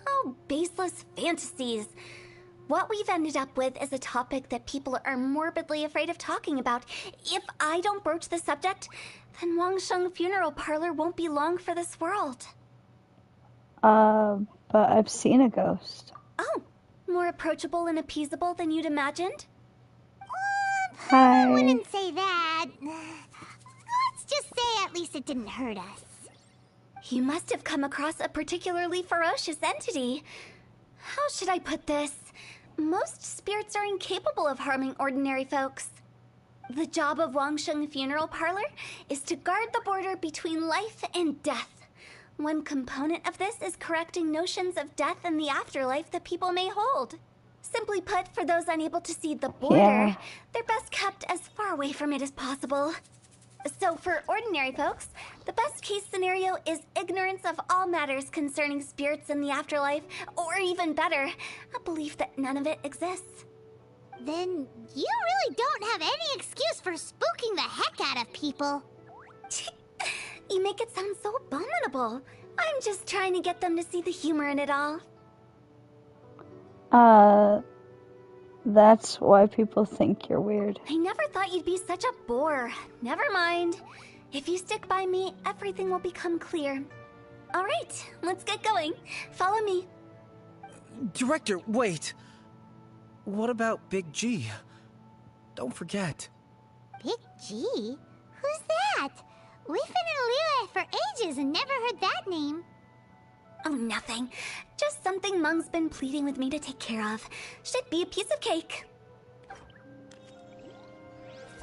Oh, baseless fantasies. What we've ended up with is a topic that people are morbidly afraid of talking about. If I don't broach the subject, then Wangsheng Funeral Parlor won't be long for this world. But I've seen a ghost. Oh, more approachable and appeasable than you'd imagined? Hi. I wouldn't say that. Let's just say at least it didn't hurt us. You must have come across a particularly ferocious entity. How should I put this? Most spirits are incapable of harming ordinary folks. The job of Wangsheng Funeral Parlor is to guard the border between life and death. One component of this is correcting notions of death and the afterlife that people may hold. Simply put, for those unable to see the border, they're best kept as far away from it as possible. So for ordinary folks, the best case scenario is ignorance of all matters concerning spirits in the afterlife, or even better, a belief that none of it exists. Then you really don't have any excuse for spooking the heck out of people. You make it sound so abominable. I'm just trying to get them to see the humor in it all. That's why people think you're weird. I never thought you'd be such a bore. Never mind. If you stick by me, everything will become clear. All right, let's get going. Follow me. Director, wait. What about Big G? Don't forget. Big G? Who's that? We've been in Liyue for ages and never heard that name. Oh, nothing. Just something Mung's been pleading with me to take care of. Should be a piece of cake.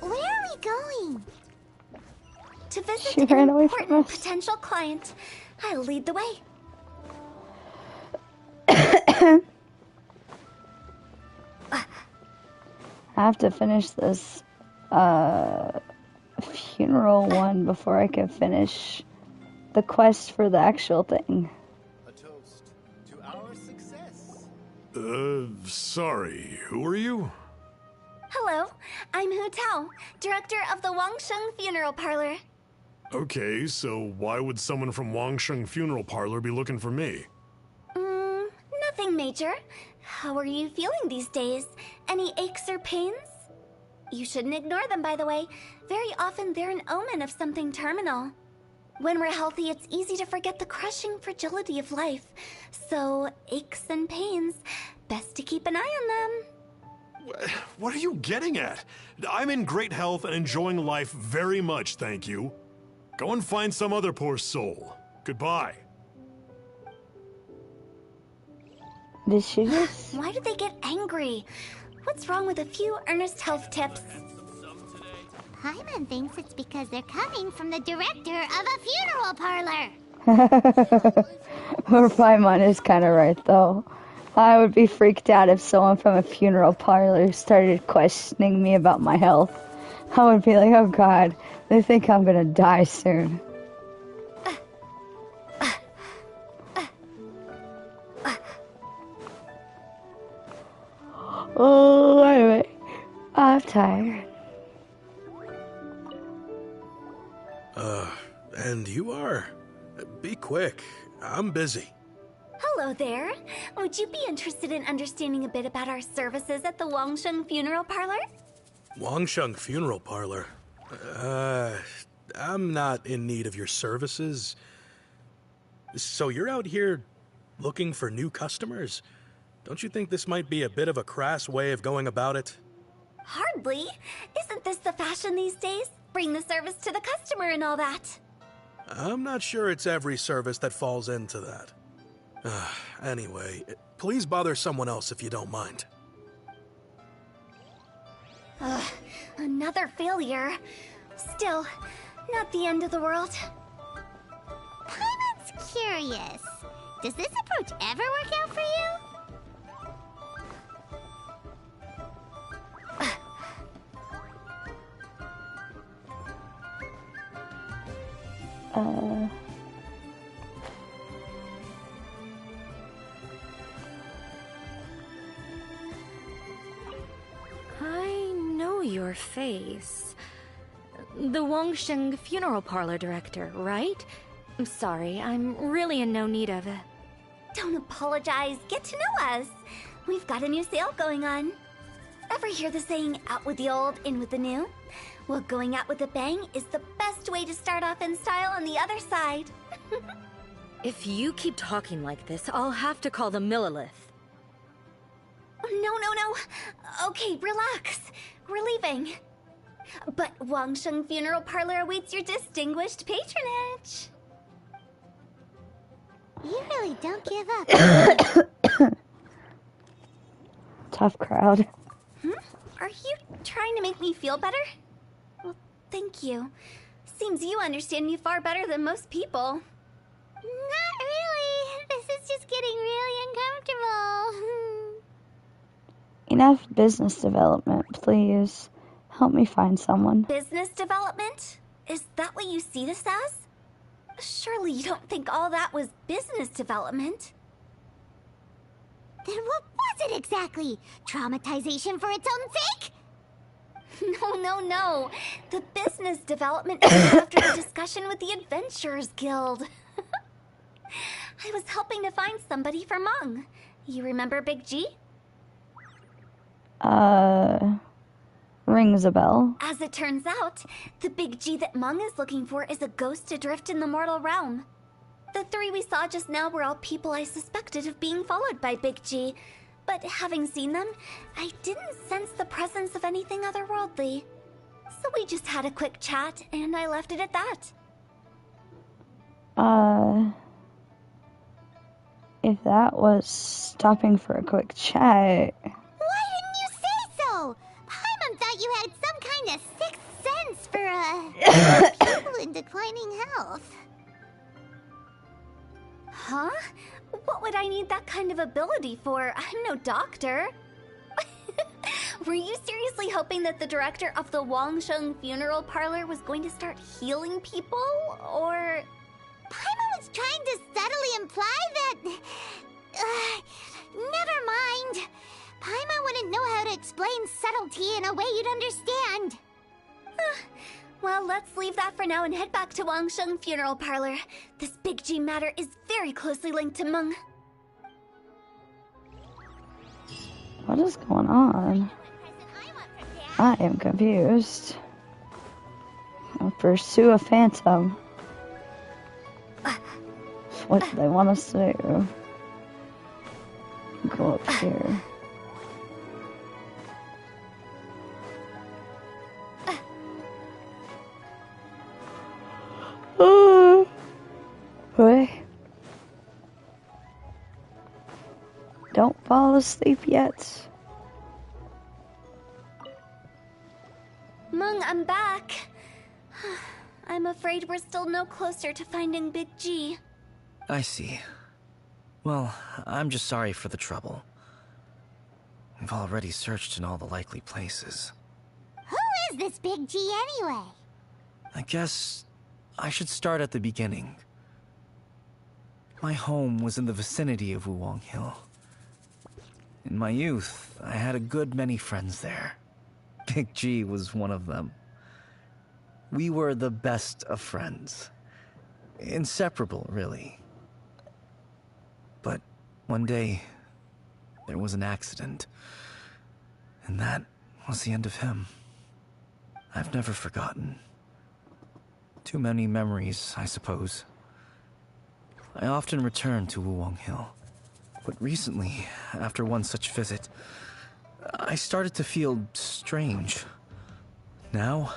Where are we going? To visit She an ran away from important us. potential client. I'll lead the way. I have to finish this funeral one before I can finish the quest for the actual thing. A toast to our success. Sorry, who are you? Hello, I'm Hu Tao, director of the Wangsheng Funeral Parlor. Okay, so why would someone from Wangsheng Funeral Parlor be looking for me? Nothing major. How are you feeling these days? Any aches or pains? You shouldn't ignore them, by the way. Very often they're an omen of something terminal. When we're healthy, it's easy to forget the crushing fragility of life. So, aches and pains, best to keep an eye on them. What are you getting at? I'm in great health and enjoying life very much, thank you. Go and find some other poor soul. Goodbye. Did she just... Why do they get angry? What's wrong with a few earnest health tips? Paimon thinks it's because they're coming from the director of a funeral parlor. Paimon is kind of right, though. I would be freaked out if someone from a funeral parlor started questioning me about my health. I would be like, oh god, they think I'm gonna die soon. Oh, anyway, I'm tired. And you are? Be quick. I'm busy. Hello there. Would you be interested in understanding a bit about our services at the Wangsheng Funeral Parlor? Wangsheng Funeral Parlor? I'm not in need of your services. So you're out here looking for new customers? Don't you think this might be a bit of a crass way of going about it? Hardly. Isn't this the fashion these days? Bring the service to the customer and all that. I'm not sure it's every service that falls into that. Anyway, please bother someone else if you don't mind. Another failure. Still, not the end of the world. Paimon's curious. Does this approach ever work out for you? I know your face. The Wangsheng Funeral Parlor director, right? I'm sorry, I'm really in no need of it. Don't apologize. Get to know us. we've got a new sale going on. Ever hear the saying, out with the old, in with the new? Well, going out with a bang is the best way to start off in style on the other side. If you keep talking like this, I'll have to call the Millilith. No. Okay, relax. We're leaving. But Wangsheng Funeral Parlor awaits your distinguished patronage. You really don't give up. Tough crowd. Are you trying to make me feel better? Well, thank you. Seems you understand me far better than most people. Not really. This is just getting really uncomfortable. Enough business development, please. Help me find someone. Business development? Is that what you see this as? Surely you don't think all that was business development. Then what was it exactly? Traumatization for its own sake? No. The business development came after the discussion with the Adventurers Guild. I was helping to find somebody for Meng. You remember Big G? Rings a bell. As it turns out, the Big G that Meng is looking for is a ghost adrift in the mortal realm. The three we saw just now were all people I suspected of being followed by Big G, but having seen them, I didn't sense the presence of anything otherworldly. So we just had a quick chat, and I left it at that. If that was stopping for a quick chat... Why didn't you say so? Paimon thought you had some kind of sixth sense for, people in declining health. Huh? What would I need that kind of ability for? I'm no doctor. Were you seriously hoping that the director of the Wangsheng Funeral Parlor was going to start healing people, or...? Paimon was trying to subtly imply that... never mind. Paimon wouldn't know how to explain subtlety in a way you'd understand. Well, let's leave that for now and head back to Wangsheng Funeral Parlor. This Big G matter is very closely linked to Meng. What is going on? I am confused. I'll pursue a phantom. What do they want us to do? Go up here. Wait. Don't fall asleep yet. Meng, I'm back. I'm afraid we're still no closer to finding Big G. I see. Well, I'm just sorry for the trouble. We've already searched in all the likely places. Who is this Big G anyway? I guess I should start at the beginning. My home was in the vicinity of Wuwang Hill. In my youth, I had a good many friends there. Big G was one of them. We were the best of friends. Inseparable, really. But one day, there was an accident. And that was the end of him. I've never forgotten. Too many memories, I suppose. I often return to Wuwang Hill. But recently, after one such visit, I started to feel strange. Now,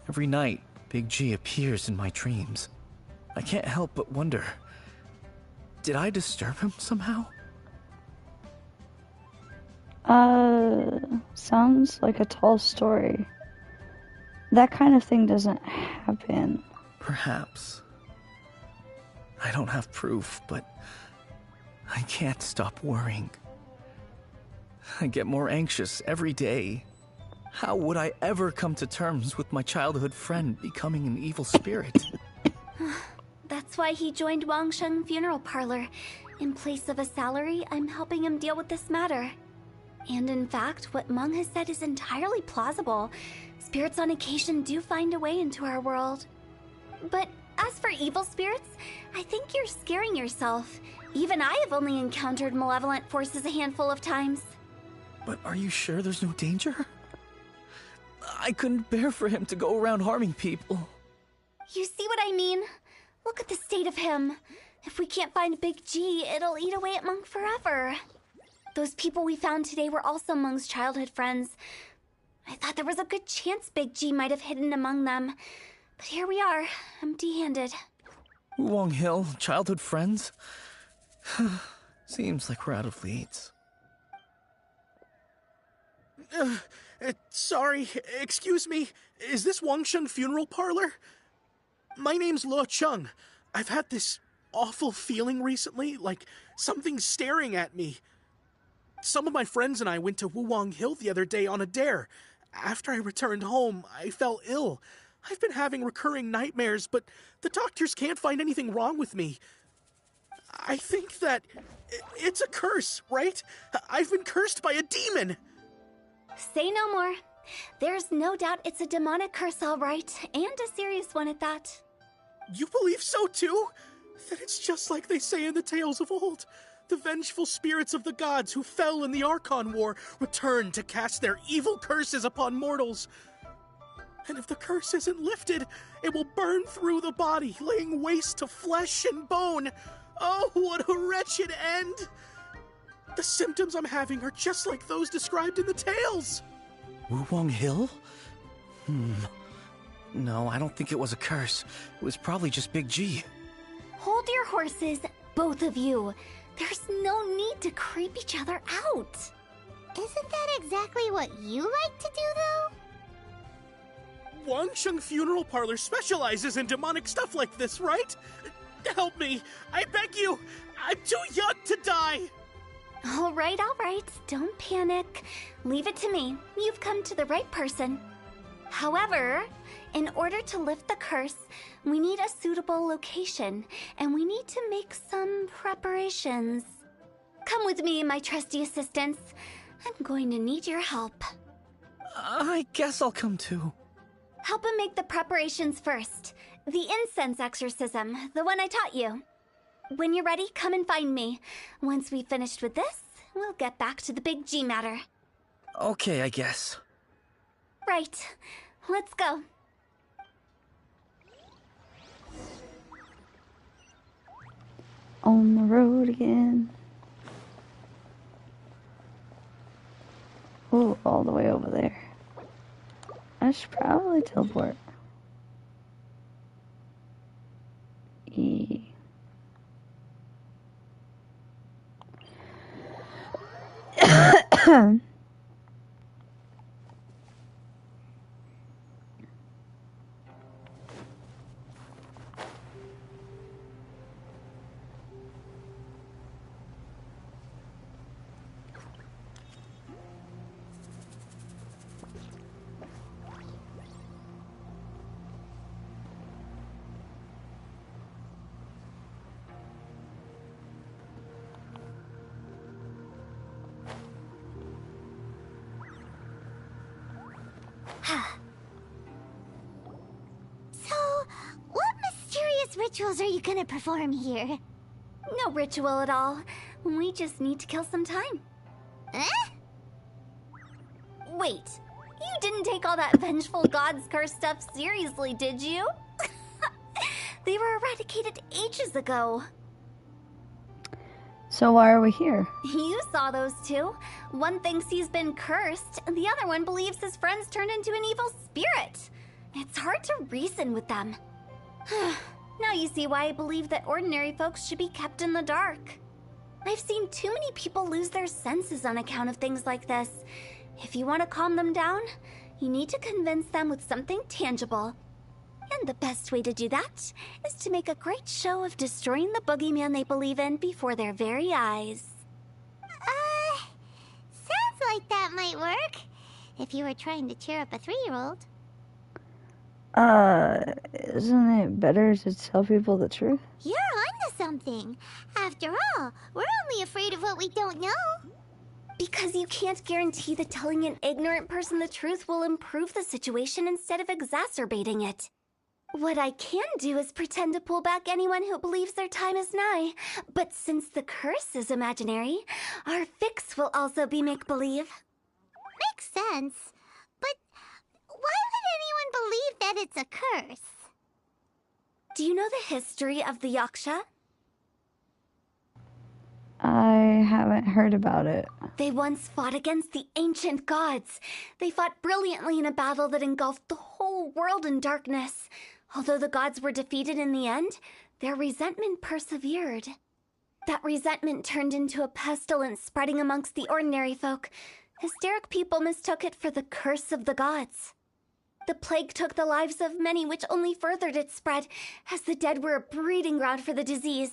every night, Big G appears in my dreams. I can't help but wonder, did I disturb him somehow? Sounds like a tall story. That kind of thing doesn't happen. Perhaps. I don't have proof, but I can't stop worrying. I get more anxious every day. How would I ever come to terms with my childhood friend becoming an evil spirit? That's why he joined Wangsheng Funeral Parlor. In place of a salary, I'm helping him deal with this matter. And in fact, what Meng has said is entirely plausible. Spirits on occasion do find a way into our world. But as for evil spirits, I think you're scaring yourself. Even I have only encountered malevolent forces a handful of times. But are you sure there's no danger? I couldn't bear for him to go around harming people. You see what I mean? Look at the state of him. If we can't find Big G, it'll eat away at Monk forever. Those people we found today were also Monk's childhood friends. I thought there was a good chance Big G might have hidden among them. But here we are, empty-handed. Wulong Hill, childhood friends? Seems like we're out of leads. Sorry, excuse me. Is this Wangsheng Funeral Parlor? My name's Luo Chung. I've had this awful feeling recently, like something's staring at me. Some of my friends and I went to Wulong Hill the other day on a dare. After I returned home, I fell ill. I've been having recurring nightmares, but the doctors can't find anything wrong with me. I think that it's a curse, right? I've been cursed by a demon. Say no more. There's no doubt it's a demonic curse, all right, and a serious one at that. You believe so too? Then it's just like they say in the tales of old. The vengeful spirits of the gods who fell in the Archon War return to cast their evil curses upon mortals. And if the curse isn't lifted, it will burn through the body, laying waste to flesh and bone. Oh, what a wretched end! The symptoms I'm having are just like those described in the tales. Wulong Hill? No, I don't think it was a curse. It was probably just Big G. Hold your horses, both of you. There's no need to creep each other out. Isn't that exactly what you like to do, though? Wangsheng Funeral Parlor specializes in demonic stuff like this, right? Help me, I beg you. I'm too young to die. All right. Don't panic. Leave it to me. You've come to the right person. However, in order to lift the curse, we need a suitable location, and we need to make some preparations. Come with me, my trusty assistants. I'm going to need your help. I guess I'll come too. Help him make the preparations first. The incense exorcism, the one I taught you. When you're ready, come and find me. Once we've finished with this, we'll get back to the Big G matter. Okay, I guess. Right. Let's go. On the road again. Oh, all the way over there. I should probably teleport. E. So, what mysterious rituals are you gonna perform here? No ritual at all. We just need to kill some time. Eh? Wait, you didn't take all that vengeful god's curse stuff seriously, did you? They were eradicated ages ago. So why are we here? You saw those two. One thinks he's been cursed, and the other one believes his friends turned into an evil spirit. It's hard to reason with them. Now you see why I believe that ordinary folks should be kept in the dark. I've seen too many people lose their senses on account of things like this. If you want to calm them down, you need to convince them with something tangible. And the best way to do that is to make a great show of destroying the boogeyman they believe in before their very eyes. Sounds like that might work. If you were trying to cheer up a 3-year-old. Isn't it better to tell people the truth? You're onto something. After all, we're only afraid of what we don't know. Because you can't guarantee that telling an ignorant person the truth will improve the situation instead of exacerbating it. What I can do is pretend to pull back anyone who believes their time is nigh. But since the curse is imaginary, our fix will also be make-believe. Makes sense. But why would anyone believe that it's a curse? Do you know the history of the Yaksha? I haven't heard about it. They once fought against the ancient gods. They fought brilliantly in a battle that engulfed the whole world in darkness. Although the gods were defeated in the end, their resentment persevered. That resentment turned into a pestilence spreading amongst the ordinary folk. Hysteric people mistook it for the curse of the gods. The plague took the lives of many, which only furthered its spread, as the dead were a breeding ground for the disease.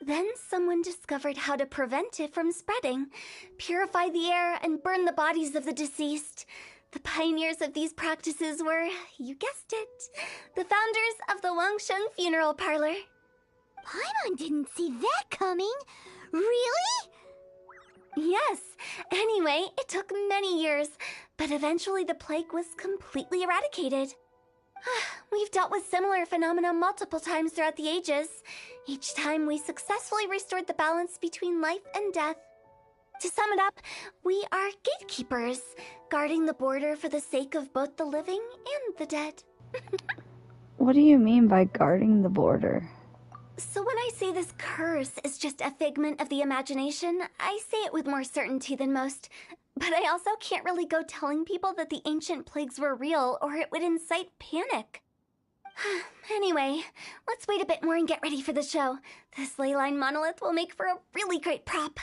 Then someone discovered how to prevent it from spreading, purify the air, and burn the bodies of the deceased. The pioneers of these practices were, you guessed it, the founders of the Wangsheng Funeral Parlor. Paimon didn't see that coming. Really? Yes. Anyway, it took many years, but eventually the plague was completely eradicated. We've dealt with similar phenomena multiple times throughout the ages. Each time we successfully restored the balance between life and death. To sum it up, we are gatekeepers, guarding the border for the sake of both the living and the dead. What do you mean by guarding the border? So when I say this curse is just a figment of the imagination, I say it with more certainty than most. But I also can't really go telling people that the ancient plagues were real, or it would incite panic. Anyway, let's wait a bit more and get ready for the show. This leyline monolith will make for a really great prop.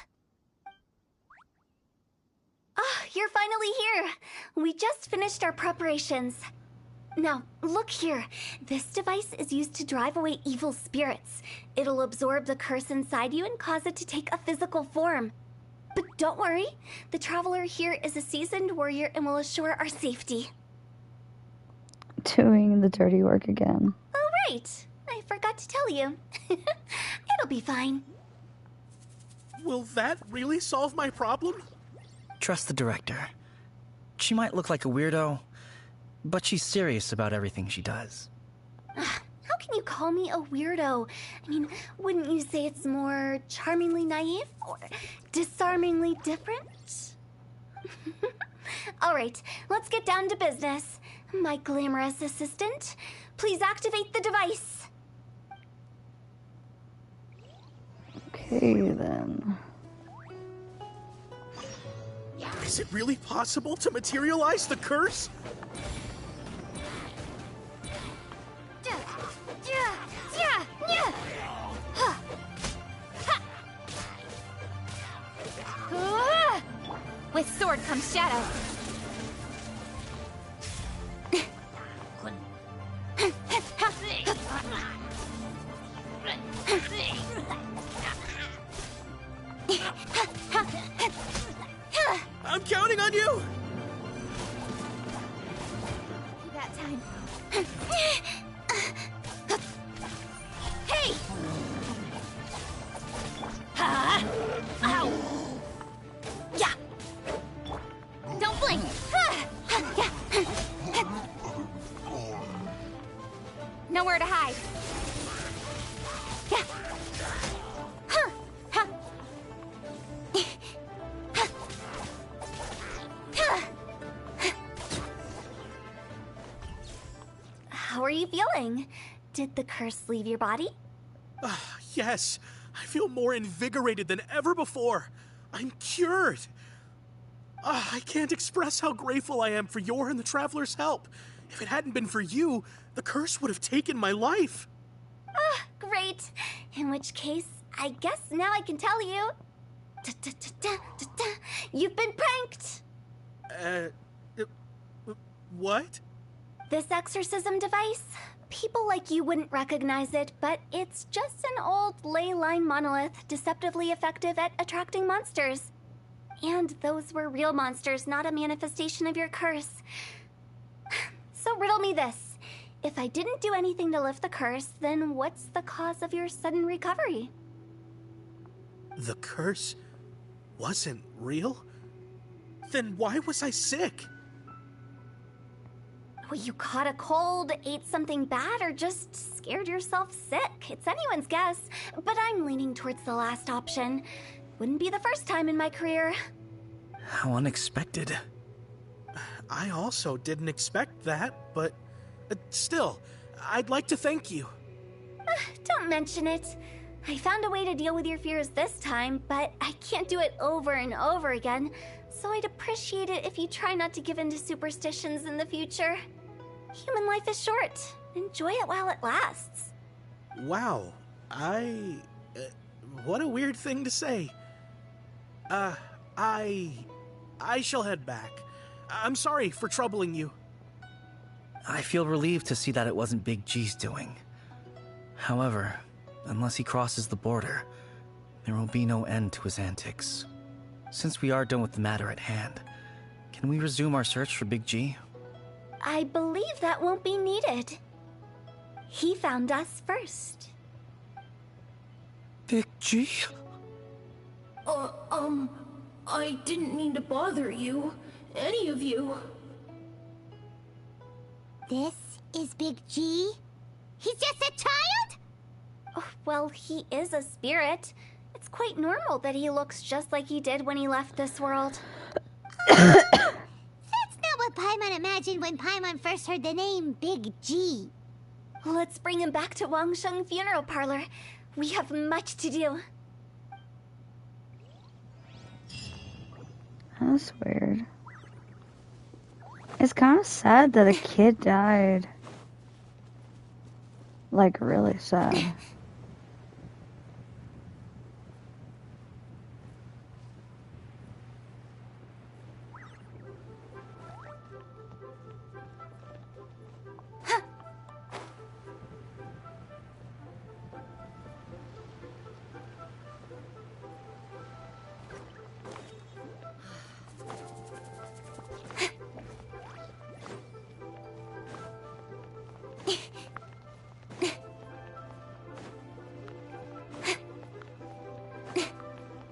Ah, you're finally here! We just finished our preparations. Now, look here. This device is used to drive away evil spirits. It'll absorb the curse inside you and cause it to take a physical form. But don't worry, the traveler here is a seasoned warrior and will assure our safety. Doing the dirty work again. Oh, right. I forgot to tell you. It'll be fine. Will that really solve my problem? Trust the director. She might look like a weirdo, but she's serious about everything she does. How can you call me a weirdo? I mean, wouldn't you say it's more charmingly naive or disarmingly different? All right, let's get down to business. My glamorous assistant, please activate the device. Okay, then. Is it really possible to materialize the curse? With sword comes shadow. I'm counting on you! That time. Hey! Ow! Yeah! Don't blink! Nowhere to hide. Yeah! How are you feeling? Did the curse leave your body? Yes, I feel more invigorated than ever before. I'm cured. I can't express how grateful I am for your and the Traveler's help. If it hadn't been for you, the curse would have taken my life. Great. In which case, I guess now I can tell you. You've been pranked! What? This exorcism device? People like you wouldn't recognize it, but it's just an old ley line monolith deceptively effective at attracting monsters. And those were real monsters, not a manifestation of your curse. So riddle me this. If I didn't do anything to lift the curse, then what's the cause of your sudden recovery? The curse wasn't real? Then why was I sick? Well, you caught a cold, ate something bad, or just scared yourself sick. It's anyone's guess, but I'm leaning towards the last option. Wouldn't be the first time in my career. How unexpected. I also didn't expect that, but still, I'd like to thank you. Don't mention it. I found a way to deal with your fears this time, but I can't do it over and over again, so I'd appreciate it if you try not to give in to superstitions in the future. Human life is short. Enjoy it while it lasts. Wow, what a weird thing to say. I shall head back. I'm sorry for troubling you. I feel relieved to see that it wasn't Big G's doing. However, unless he crosses the border, there will be no end to his antics. Since we are done with the matter at hand, can we resume our search for Big G? I believe that won't be needed. He found us first. Big G? I didn't mean to bother you. Any of you. This is Big G? He's just a child? Oh, well, he is a spirit. It's quite normal that he looks just like he did when he left this world. That's not what Paimon imagined when Paimon first heard the name Big G. Let's bring him back to Wangsheng Funeral Parlor. We have much to do. That's weird. It's kind of sad that a kid died. Like, really sad.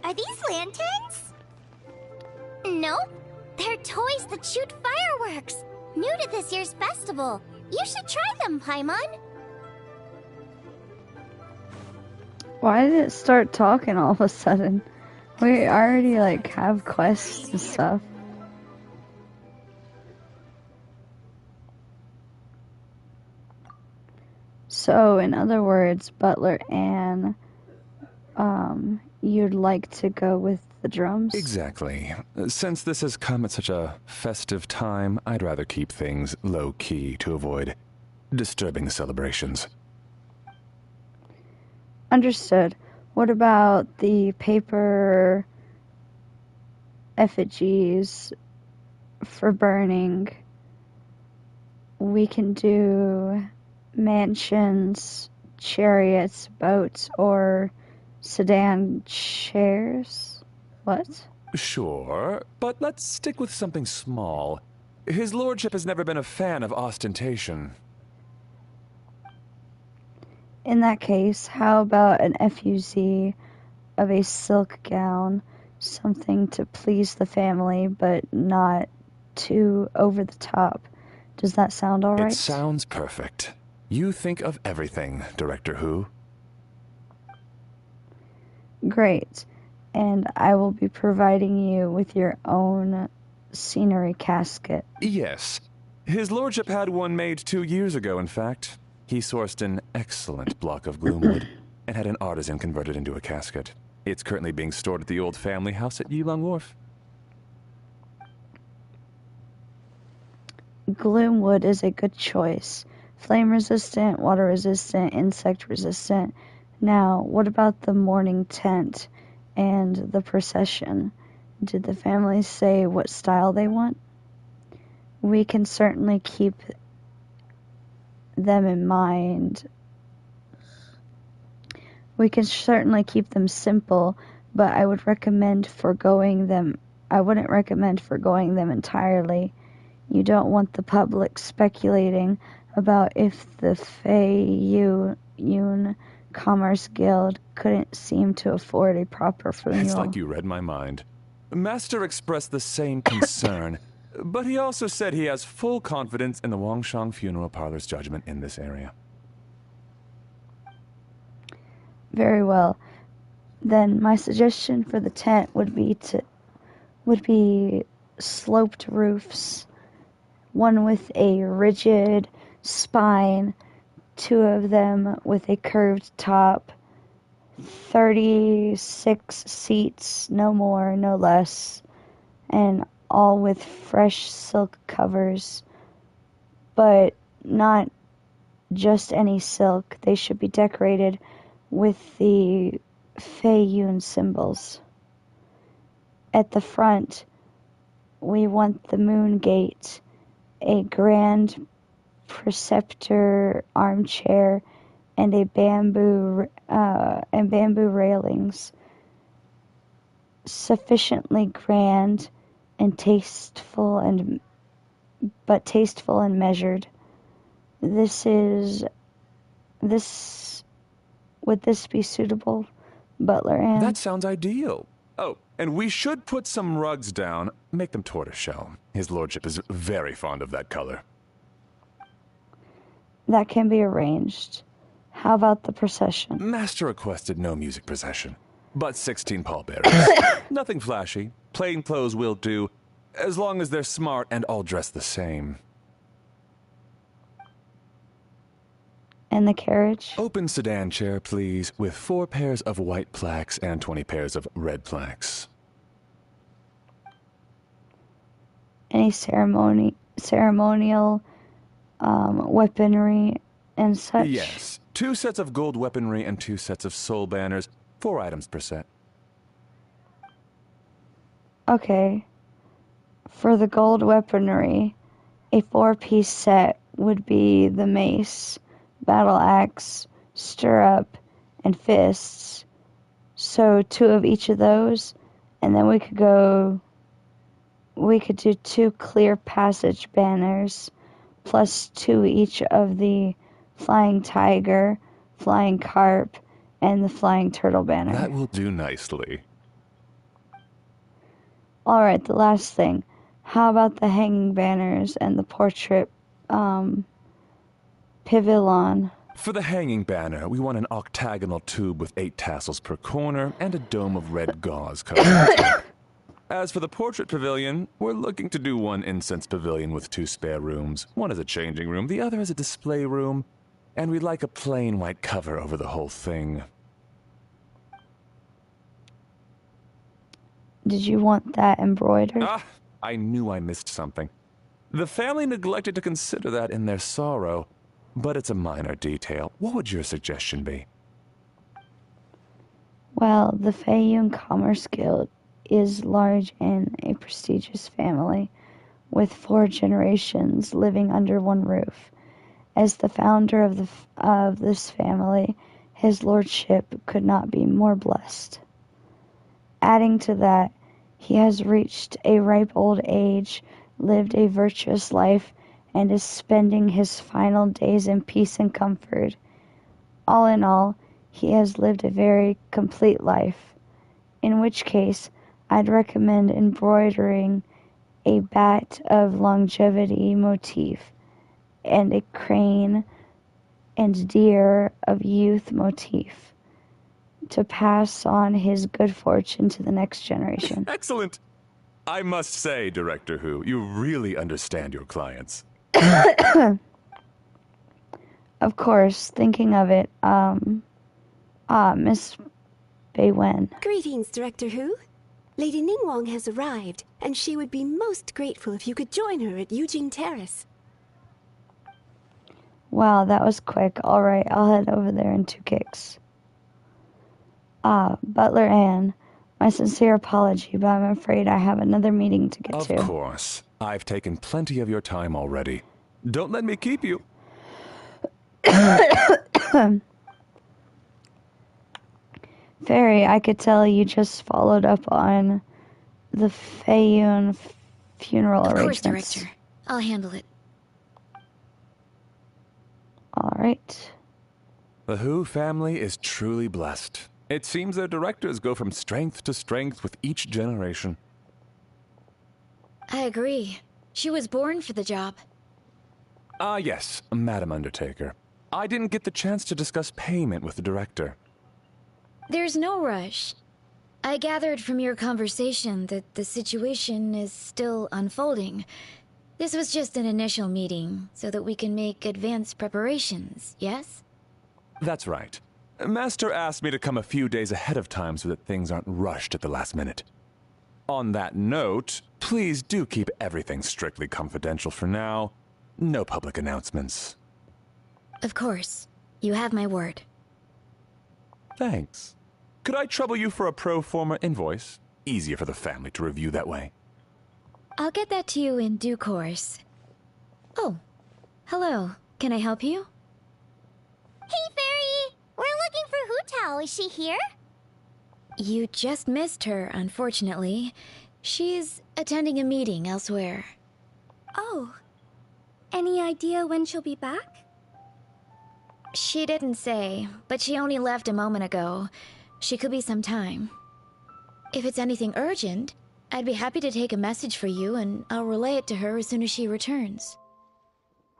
Are these lanterns? Nope. They're toys that shoot fireworks. New to this year's festival. You should try them, Paimon. Why did it start talking all of a sudden? We already, like, have quests and stuff. So, in other words, Butler Ann, you'd like to go with the drums? Exactly. Since this has come at such a festive time, I'd rather keep things low-key to avoid disturbing the celebrations. Understood. What about the paper effigies for burning? We can do mansions, chariots, boats, or sedan chairs? What? Sure, but let's stick with something small. His lordship has never been a fan of ostentation. In that case, how about an FUZ of a silk gown? Something to please the family, but not too over the top. Does that sound alright? It sounds perfect. You think of everything, Director Who. Great. And I will be providing you with your own scenery casket. Yes. His lordship had one made 2 years ago, in fact. He sourced an excellent block of gloomwood and had an artisan convert it into a casket. It's currently being stored at the old family house at Yilong Wharf. Gloomwood is a good choice. Flame resistant, water resistant, insect resistant. Now, what about the mourning tent and the procession? Did the family say what style they want? We can certainly keep them in mind. We can certainly keep them simple, but I would recommend foregoing them. I wouldn't recommend foregoing them entirely. You don't want the public speculating about if the Fei Yun Commerce Guild couldn't seem to afford a proper funeral. It's like you read my mind. Master expressed the same concern, but he also said he has full confidence in the Wangshang Funeral Parlor's judgment in this area. Very well. Then my suggestion for the tent would be sloped roofs, one with a rigid spine, two of them with a curved top, 36 seats, no more, no less, and all with fresh silk covers, but not just any silk. They should be decorated with the Fei Yun symbols. At the front, we want the moon gate, a grand preceptor armchair, and bamboo railings, sufficiently grand and tasteful and measured. Would this be suitable, Butler Ann? That sounds ideal. Oh, and we should put some rugs down. Make them tortoiseshell. His lordship is very fond of that color. That can be arranged. How about the procession? Master requested no music procession, but 16 pallbearers. Nothing flashy. Plain clothes will do, as long as they're smart and all dressed the same. And the carriage? Open sedan chair, please, with 4 pairs of white plaques and 20 pairs of red plaques. Any ceremonial weaponry and such? Yes. 2 sets of gold weaponry and 2 sets of soul banners. 4 items per set. Okay. For the gold weaponry, a 4-piece set would be the mace, battle axe, stirrup, and fists. So 2 of each of those, and then we could do 2 clear passage banners, plus 2 each of the flying tiger, flying carp, and the flying turtle banner. That will do nicely. Alright, the last thing. How about the hanging banners and the portrait pavilion? For the hanging banner, we want an octagonal tube with 8 tassels per corner and a dome of red gauze covering the top. As for the portrait pavilion, we're looking to do 1 incense pavilion with 2 spare rooms. One is a changing room, the other is a display room, and we'd like a plain white cover over the whole thing. Did you want that embroidered? Ah, I knew I missed something. The family neglected to consider that in their sorrow, but it's a minor detail. What would your suggestion be? Well, the Fei Yun Commerce Guild is large and a prestigious family, with 4 generations living under one roof. As the founder of this family, his lordship could not be more blessed. Adding to that, he has reached a ripe old age, lived a virtuous life, and is spending his final days in peace and comfort. All in all, he has lived a very complete life, in which case I'd recommend embroidering a bat of longevity motif and a crane and deer of youth motif to pass on his good fortune to the next generation. Excellent! I must say, Director Who, you really understand your clients. Of course, thinking of it, Miss Beiwen. Greetings, Director Who. Lady Ningguang has arrived, and she would be most grateful if you could join her at Eugene Terrace. Wow, that was quick. Alright, I'll head over there in 2 kicks. Butler Ann, my sincere apology, but I'm afraid I have another meeting to get to. Of course. I've taken plenty of your time already. Don't let me keep you. Fairy, I could tell you just followed up on the Fei Yun funeral arrangements. Of course, Director. I'll handle it. Alright. The Who family is truly blessed. It seems their directors go from strength to strength with each generation. I agree. She was born for the job. Ah, yes, Madam Undertaker. I didn't get the chance to discuss payment with the director. There's no rush. I gathered from your conversation that the situation is still unfolding. This was just an initial meeting, so that we can make advanced preparations, yes? That's right. Master asked me to come a few days ahead of time so that things aren't rushed at the last minute. On that note, please do keep everything strictly confidential for now. No public announcements. Of course. You have my word. Thanks. Could I trouble you for a pro forma invoice? Easier for the family to review that way. I'll get that to you in due course. Oh, hello. Can I help you? Hey, Fairy! We're looking for Hu Tao. Is she here? You just missed her, unfortunately. She's attending a meeting elsewhere. Oh. Any idea when she'll be back? She didn't say, but she only left a moment ago. She could be some time. If it's anything urgent, I'd be happy to take a message for you and I'll relay it to her as soon as she returns.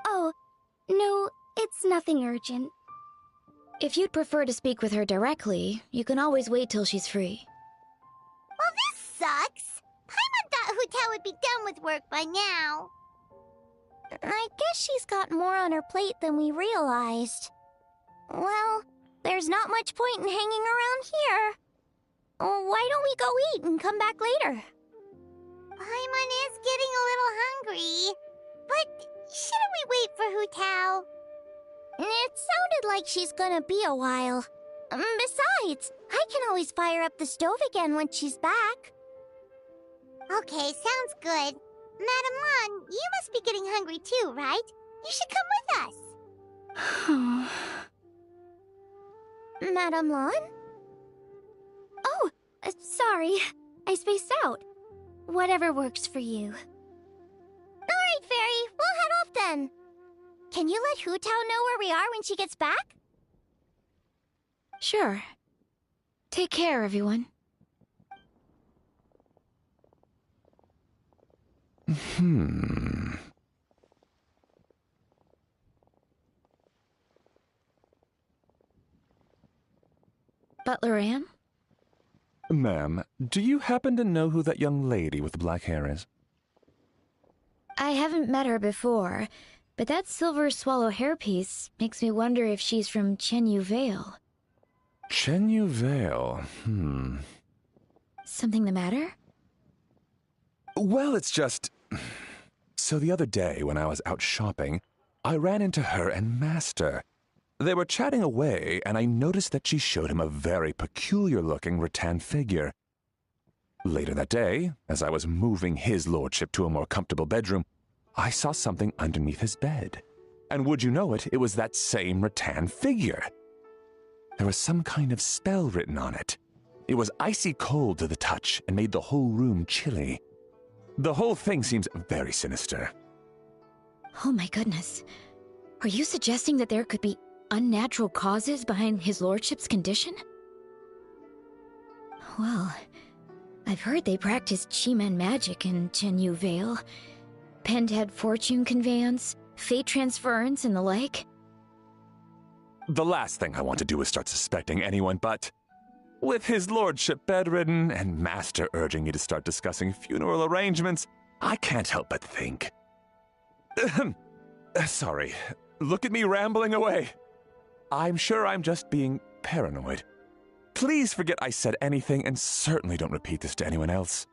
Oh, no, it's nothing urgent. If you'd prefer to speak with her directly, you can always wait till she's free. Well, this sucks. Paimon thought Hu Tao would be done with work by now. I guess she's got more on her plate than we realized. Well, there's not much point in hanging around here. Why don't we go eat and come back later? Paimon is getting a little hungry. But shouldn't we wait for Hu Tao? It sounded like she's gonna be a while. Besides, I can always fire up the stove again when she's back. Okay, sounds good. Madam Lan, you must be getting hungry too, right? You should come with us. Madam Lan? Oh, sorry. I spaced out. Whatever works for you. Alright, Fairy. We'll head off then. Can you let Hu Tao know where we are when she gets back? Sure. Take care, everyone. Butler Anne? Ma'am, do you happen to know who that young lady with the black hair is? I haven't met her before, but that silver swallow hairpiece makes me wonder if she's from Chenyu Vale. Chenyu Vale, Something the matter? Well, it's just... So the other day, when I was out shopping, I ran into her and Master. They were chatting away, and I noticed that she showed him a very peculiar-looking rattan figure. Later that day, as I was moving his lordship to a more comfortable bedroom, I saw something underneath his bed. And would you know it, it was that same rattan figure. There was some kind of spell written on it. It was icy cold to the touch and made the whole room chilly. The whole thing seems very sinister. Oh my goodness. Are you suggesting that there could be unnatural causes behind his lordship's condition? Well, I've heard they practice Chi-Men magic in Chenyu Vale. Pentad fortune conveyance, fate transference, and the like. The last thing I want to do is start suspecting anyone, but... with his lordship bedridden and Master urging me to start discussing funeral arrangements, I can't help but think. Sorry, look at me rambling away. I'm sure I'm just being paranoid. Please forget I said anything and certainly don't repeat this to anyone else.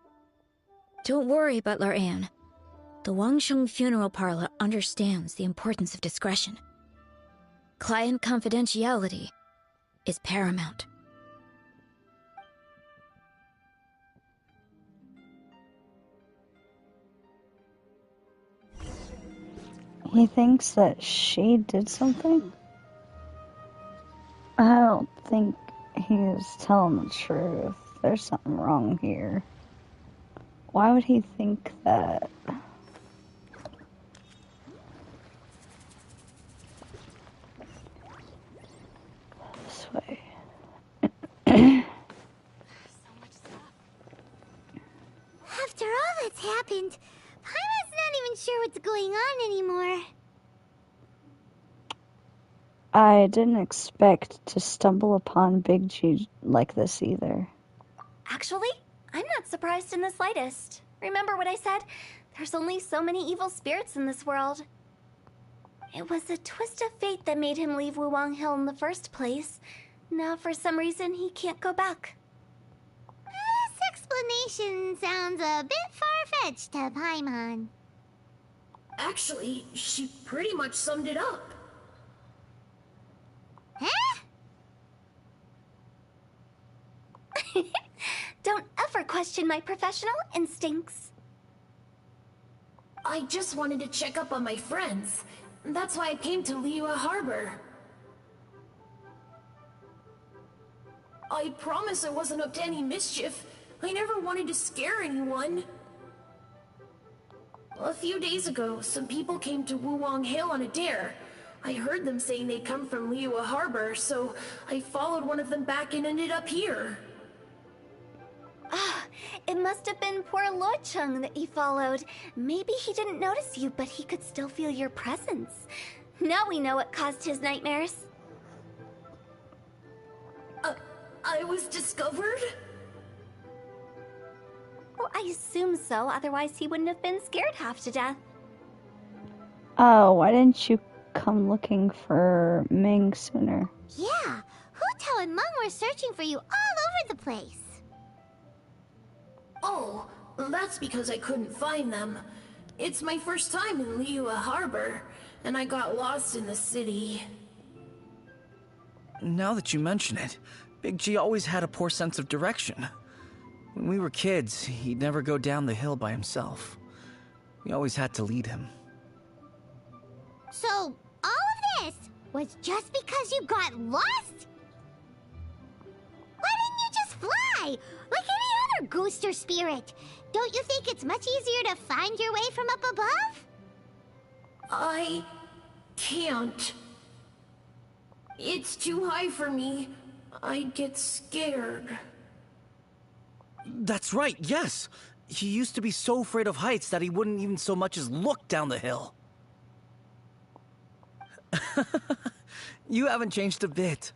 Don't worry, Butler Anne. The Wangsheng Funeral Parlor understands the importance of discretion. Client confidentiality is paramount. He thinks that she did something? I don't think he is telling the truth. There's something wrong here. Why would he think that? This way. After all that's happened, Paimon's not even even sure what's going on anymore. I didn't expect to stumble upon Big G like this either. Actually, I'm not surprised in the slightest. Remember what I said? There's only so many evil spirits in this world. It was a twist of fate that made him leave Wuwang Hill in the first place. Now, for some reason, he can't go back. This explanation sounds a bit far-fetched to Paimon. Actually, she pretty much summed it up. Huh? Don't ever question my professional instincts. I just wanted to check up on my friends. That's why I came to Liyue Harbor. I promise I wasn't up to any mischief. I never wanted to scare anyone. A few days ago, some people came to Wuwang Hill on a dare. I heard them saying they'd come from Liyue Harbor, so I followed one of them back and ended up here. Ah, it must have been poor Luocheng that he followed. Maybe he didn't notice you, but he could still feel your presence. Now we know what caused his nightmares. I was discovered? Well, I assume so, otherwise he wouldn't have been scared half to death. Oh, why didn't you come looking for Ming sooner? Yeah, Hu and Meng were searching for you all over the place. Oh, that's because I couldn't find them. It's my first time in Liyue Harbor, and I got lost in the city. Now that you mention it, Big G always had a poor sense of direction. When we were kids, he'd never go down the hill by himself. We always had to lead him. So, all of this was just because you got lost? Why didn't you just fly? Like any other ghost or spirit? Don't you think it's much easier to find your way from up above? I can't. It's too high for me. I'd get scared. That's right, yes! He used to be so afraid of heights that he wouldn't even so much as look down the hill. You haven't changed a bit.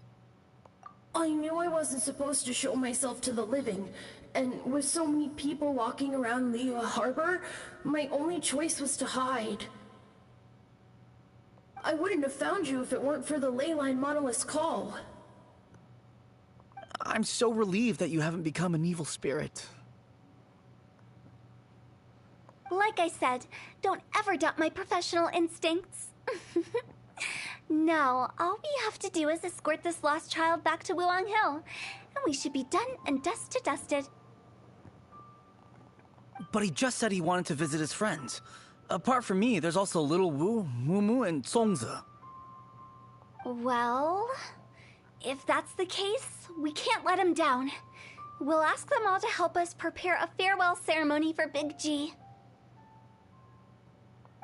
I knew I wasn't supposed to show myself to the living, and with so many people walking around Liyue Harbor, my only choice was to hide. I wouldn't have found you if it weren't for the Leyline Monolith's call. I'm so relieved that you haven't become an evil spirit. Like I said, don't ever doubt my professional instincts. Now, all we have to do is escort this lost child back to Wuwang Hill, and we should be done and dusted. But he just said he wanted to visit his friends. Apart from me, there's also Little Wu, Mumu, and Songze. Well, if that's the case, we can't let him down. We'll ask them all to help us prepare a farewell ceremony for Big G.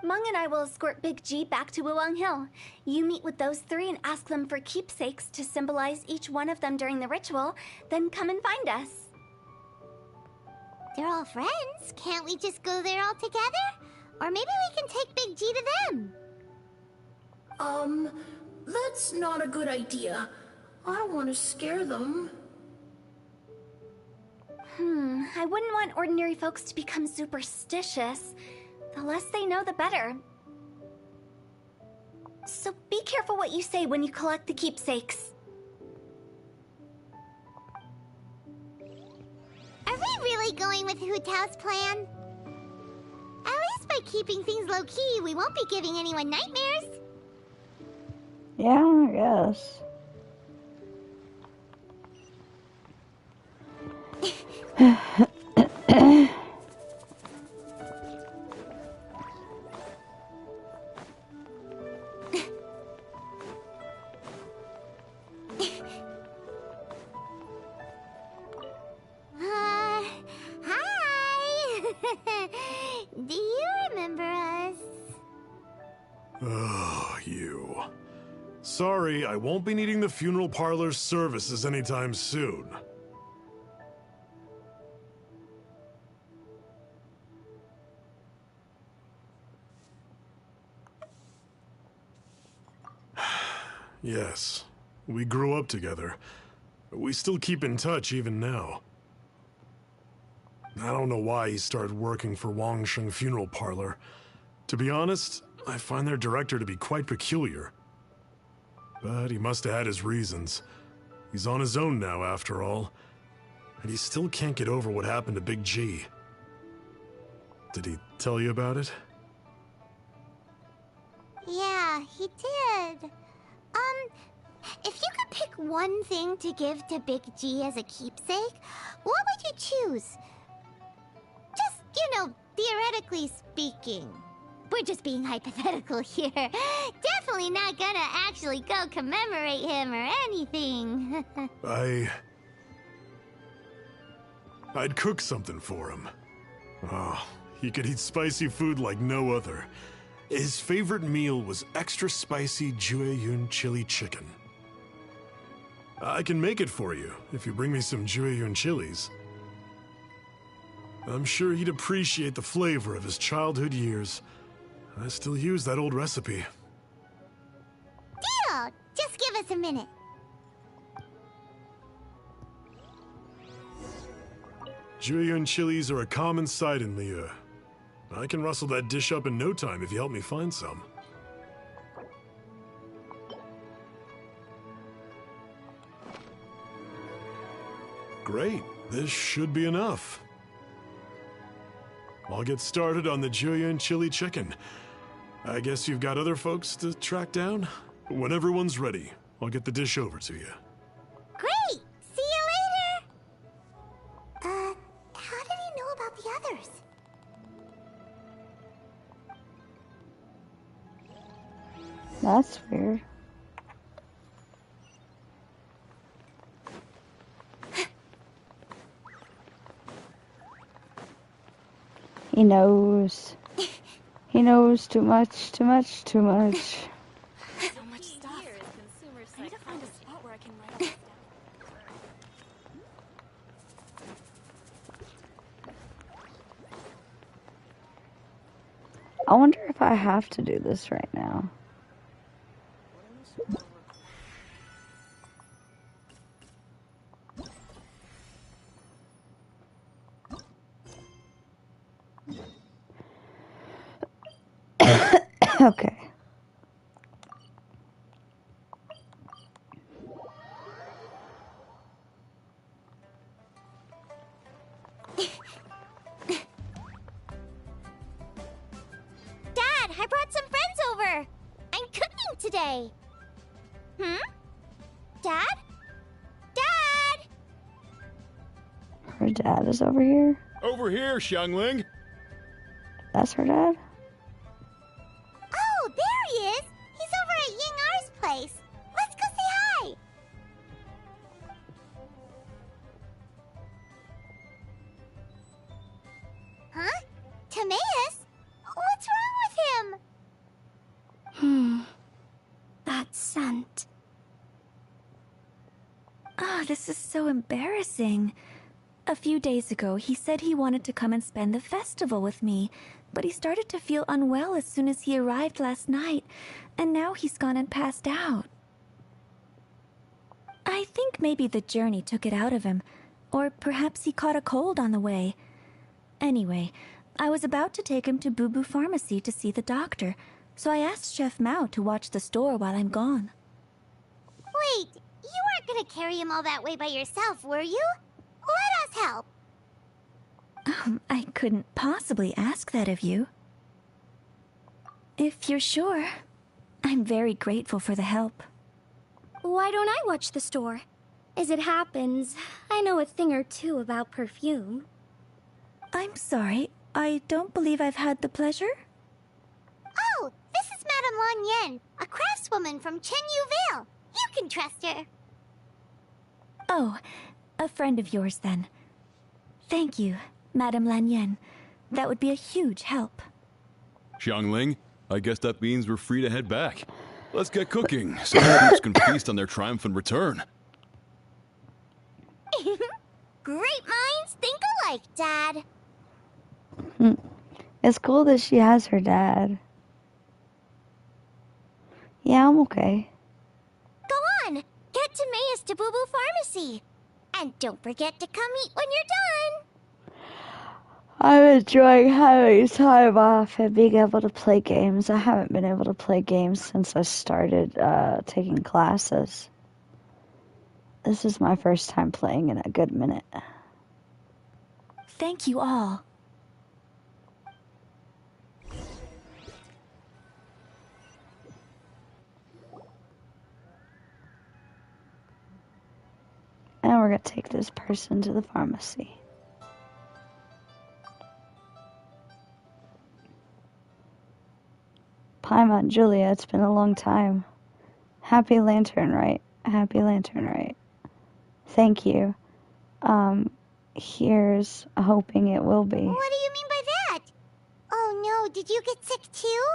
Meng and I will escort Big G back to Wuwang Hill. You meet with those three and ask them for keepsakes to symbolize each one of them during the ritual, then come and find us. They're all friends. Can't we just go there all together? Or maybe we can take Big G to them. That's not a good idea. I don't want to scare them. I wouldn't want ordinary folks to become superstitious. The less they know, the better. So be careful what you say when you collect the keepsakes. Are we really going with Hu Tao's plan? At least by keeping things low-key, we won't be giving anyone nightmares. Yeah, I guess. Hi! Do you remember us? Oh, you. Sorry, I won't be needing the funeral parlor's services anytime soon. Yes. We grew up together. We still keep in touch even now. I don't know why he started working for Wangsheng Funeral Parlor. To be honest, I find their director to be quite peculiar. But he must have had his reasons. He's on his own now, after all. And he still can't get over what happened to Big G. Did he tell you about it? Yeah, he did. If you could pick one thing to give to Big G as a keepsake, what would you choose? Just, theoretically speaking. We're just being hypothetical here. Definitely not gonna actually go commemorate him or anything. I'd cook something for him. Oh, he could eat spicy food like no other. His favorite meal was extra spicy Jueyun chili chicken. I can make it for you if you bring me some Jueyun chilies. I'm sure he'd appreciate the flavor of his childhood years. I still use that old recipe. Deal! Just give us a minute. Jueyun chilies are a common sight in Liyue. I can rustle that dish up in no time if you help me find some. Great, this should be enough. I'll get started on the Jueyun chili chicken. I guess you've got other folks to track down? When everyone's ready, I'll get the dish over to you. Great! See you later! How did he know about the others? That's weird. He knows. He knows too much, too much, too much. So much stuff. I need to find a spot where I can write this down. I wonder if I have to do this right now. Okay. Dad, I brought some friends over. I'm cooking today. Dad? Dad! Her dad is over here. Over here, Xiangling. That's her dad? Oh, there he is. He's over at Ying R's place. Let's go say hi. Huh? Timaeus? What's wrong with him? That scent. Ah, this is so embarrassing. A few days ago, he said he wanted to come and spend the festival with me, but he started to feel unwell as soon as he arrived last night, and now he's gone and passed out. I think maybe the journey took it out of him, or perhaps he caught a cold on the way. Anyway, I was about to take him to Boo Boo Pharmacy to see the doctor, so I asked Chef Mao to watch the store while I'm gone. Wait, you weren't gonna carry him all that way by yourself, were you? Let us help. I couldn't possibly ask that of you. If you're sure, I'm very grateful for the help. Why don't I watch the store? As it happens, I know a thing or two about perfume. I'm sorry, I don't believe I've had the pleasure. Oh, this is Madame Lan Yen, a craftswoman from Chenyu Vale. You can trust her. Oh, a friend of yours then. Thank you, Madame Lan Yen. That would be a huge help. Xiangling, I guess that means we're free to head back. Let's get cooking so the troops can feast on their triumphant return. Great minds think alike, Dad. It's cool that she has her dad. Yeah, I'm okay. to Boo Boo Pharmacy. And don't forget to come eat when you're done. I'm enjoying having time off and being able to play games. I haven't been able to play games since I started taking classes. This is my first time playing in a good minute. Thank you all. And we're gonna take this person to the pharmacy. Paimon, Julia, it's been a long time. Happy Lantern Rite. Happy Lantern Rite. Thank you. Here's hoping it will be. What do you mean by that? Oh no, did you get sick too?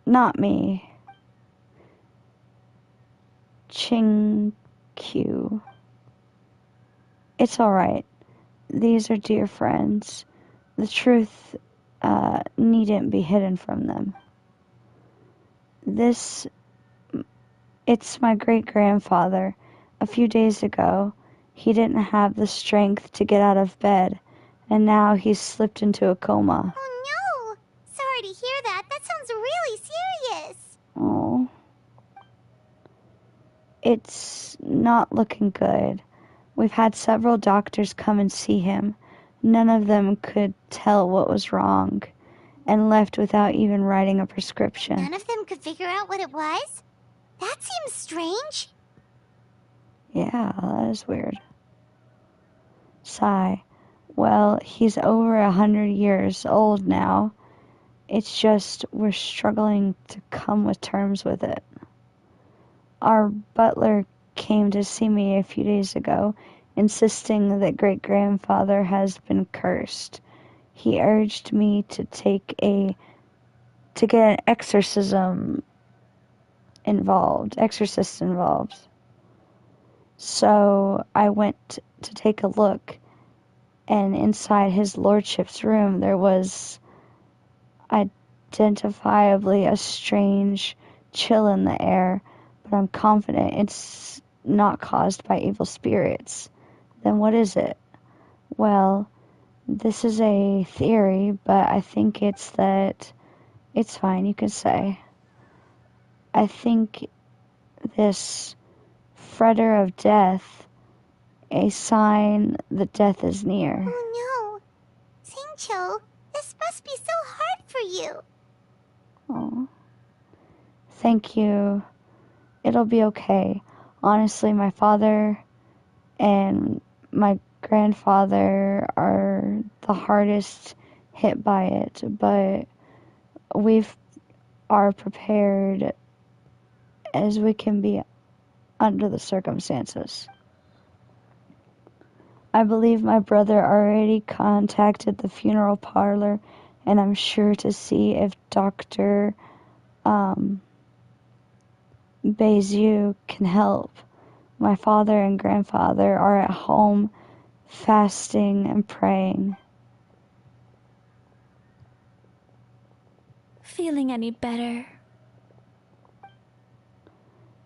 Not me. Ching-Q. It's alright. These are dear friends. The truth needn't be hidden from them. It's my great-grandfather. A few days ago, he didn't have the strength to get out of bed, and now he's slipped into a coma. Oh no! Sorry to hear that. That sounds really serious. Oh. It's not looking good. We've had several doctors come and see him. None of them could tell what was wrong, and left without even writing a prescription. None of them could figure out what it was? That seems strange. Yeah, that is weird. Sigh. Well, he's over 100 years old now. It's just we're struggling to come with terms with it. Our butler came to see me a few days ago, insisting that great-grandfather has been cursed. He urged me to get an exorcist involved. So I went to take a look, and inside his lordship's room there was identifiably a strange chill in the air, but I'm confident it's not caused by evil spirits. Then what is it? Well, this is a theory, but I think it's fine, you could say. I think this fretter of death, a sign that death is near. Oh no. Singcho, this must be so hard for you. Oh. Thank you. It'll be okay. Honestly, my father and my grandfather are the hardest hit by it, but we are prepared as we can be under the circumstances. I believe my brother already contacted the funeral parlor, and I'm sure to see if Dr. Beziu can help. My father and grandfather are at home fasting and praying. Feeling any better?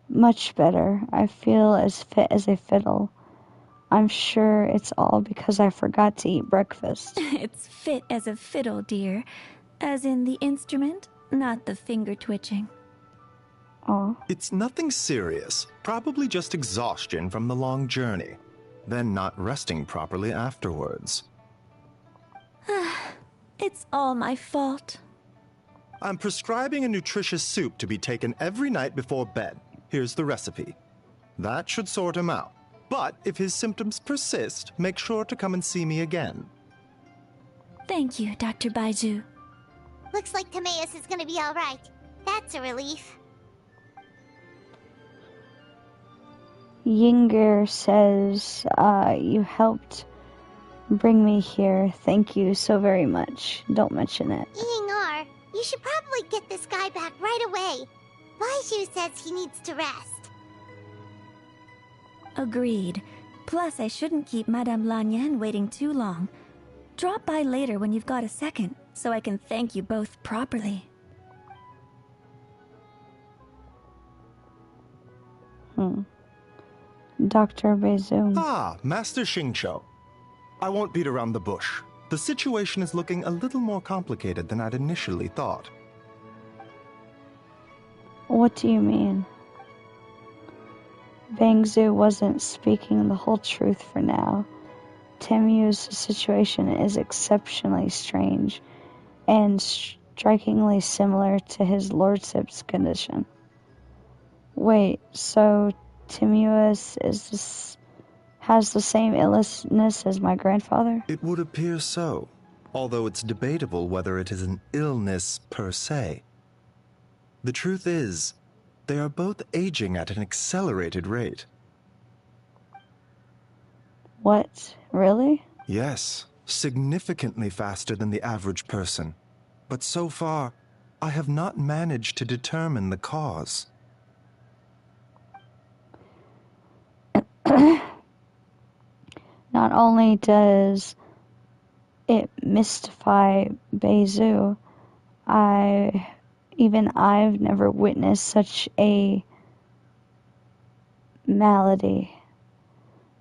Much better. I feel as fit as a fiddle. I'm sure it's all because I forgot to eat breakfast. It's fit as a fiddle, dear. As in the instrument, not the finger twitching. Oh. It's nothing serious. Probably just exhaustion from the long journey. Then not resting properly afterwards. It's all my fault. I'm prescribing a nutritious soup to be taken every night before bed. Here's the recipe. That should sort him out. But if his symptoms persist, make sure to come and see me again. Thank you, Dr. Baiju. Looks like Timaeus is gonna be alright. That's a relief. Yinger says, you helped bring me here. Thank you so very much. Don't mention it. Yingar, you should probably get this guy back right away. Baiju says he needs to rest. Agreed. Plus, I shouldn't keep Madame Lanyan waiting too long. Drop by later when you've got a second, so I can thank you both properly. Dr. Beizum. Ah, Master Xingqiu. I won't beat around the bush. The situation is looking a little more complicated than I'd initially thought. What do you mean? Bangzu wasn't speaking the whole truth for now. Timu's situation is exceptionally strange and strikingly similar to his lordship's condition. Wait, so Timuus has the same illness as my grandfather? It would appear so, although it's debatable whether it is an illness per se. The truth is, they are both aging at an accelerated rate. What? Really? Yes, significantly faster than the average person. But so far, I have not managed to determine the cause. Not only does it mystify Beizu, I've never witnessed such a malady.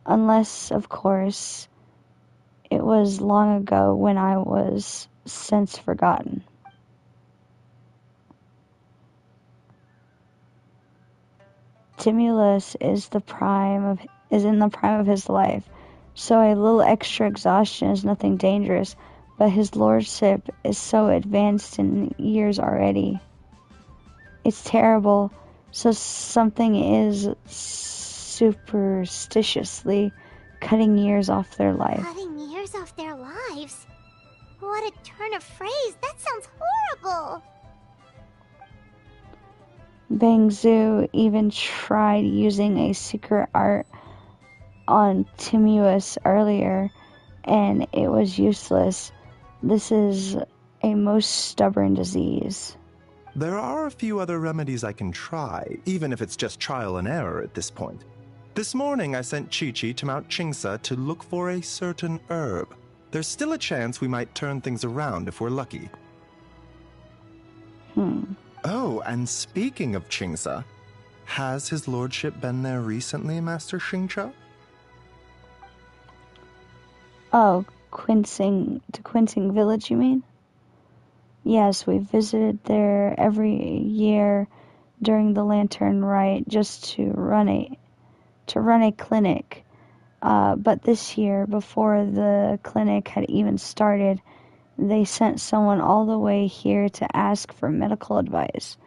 Unless, of course, it was long ago when I was since forgotten. Timulus is in the prime of his life, so a little extra exhaustion is nothing dangerous, but his lordship is so advanced in years already. It's terrible, so something is superstitiously cutting years off their life. Cutting years off their lives? What a turn of phrase! That sounds horrible! Bangzu even tried using a secret art on Timuus earlier, and it was useless. This is a most stubborn disease. There are a few other remedies I can try, even if it's just trial and error at this point. This morning I sent Chi-Chi to Mount Qingsa to look for a certain herb. There's still a chance we might turn things around if we're lucky. Oh, and speaking of Qingsa, has his lordship been there recently, Master Xingqiu? Oh, Qinsing Village, you mean? Yes, we visited there every year during the Lantern Rite just to run a clinic. But this year, before the clinic had even started, they sent someone all the way here to ask for medical advice.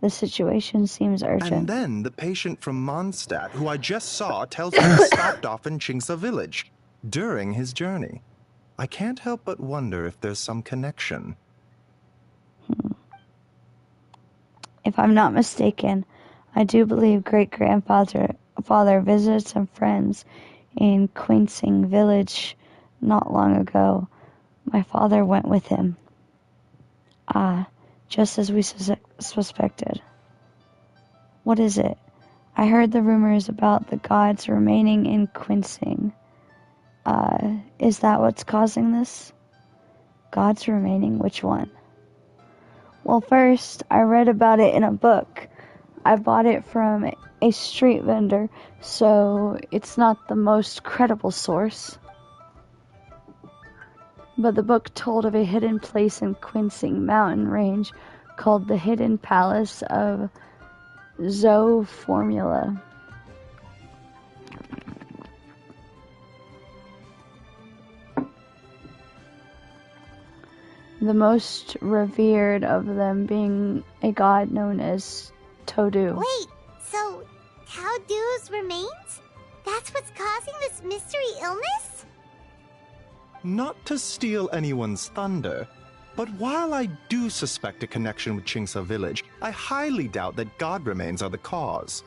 The situation seems urgent. And then the patient from Mondstadt, who I just saw, tells me he stopped off in Qingsa Village during his journey. I can't help but wonder if there's some connection. If I'm not mistaken, I do believe great-grandfather visited some friends in Qinsing Village not long ago. My father went with him. Just as we suspected. What is it? I heard the rumors about the gods remaining in Qinsing. Is that what's causing this? Gods remaining? Which one? Well, first, I read about it in a book. I bought it from a street vendor, so it's not the most credible source. But the book told of a hidden place in Qinsing mountain range called the Hidden Palace of Formula. The most revered of them being a god known as Todu. Wait, so Taodu's remains? That's what's causing this mystery illness? Not to steal anyone's thunder, but while I do suspect a connection with Qingsa Village, I highly doubt that god remains are the cause.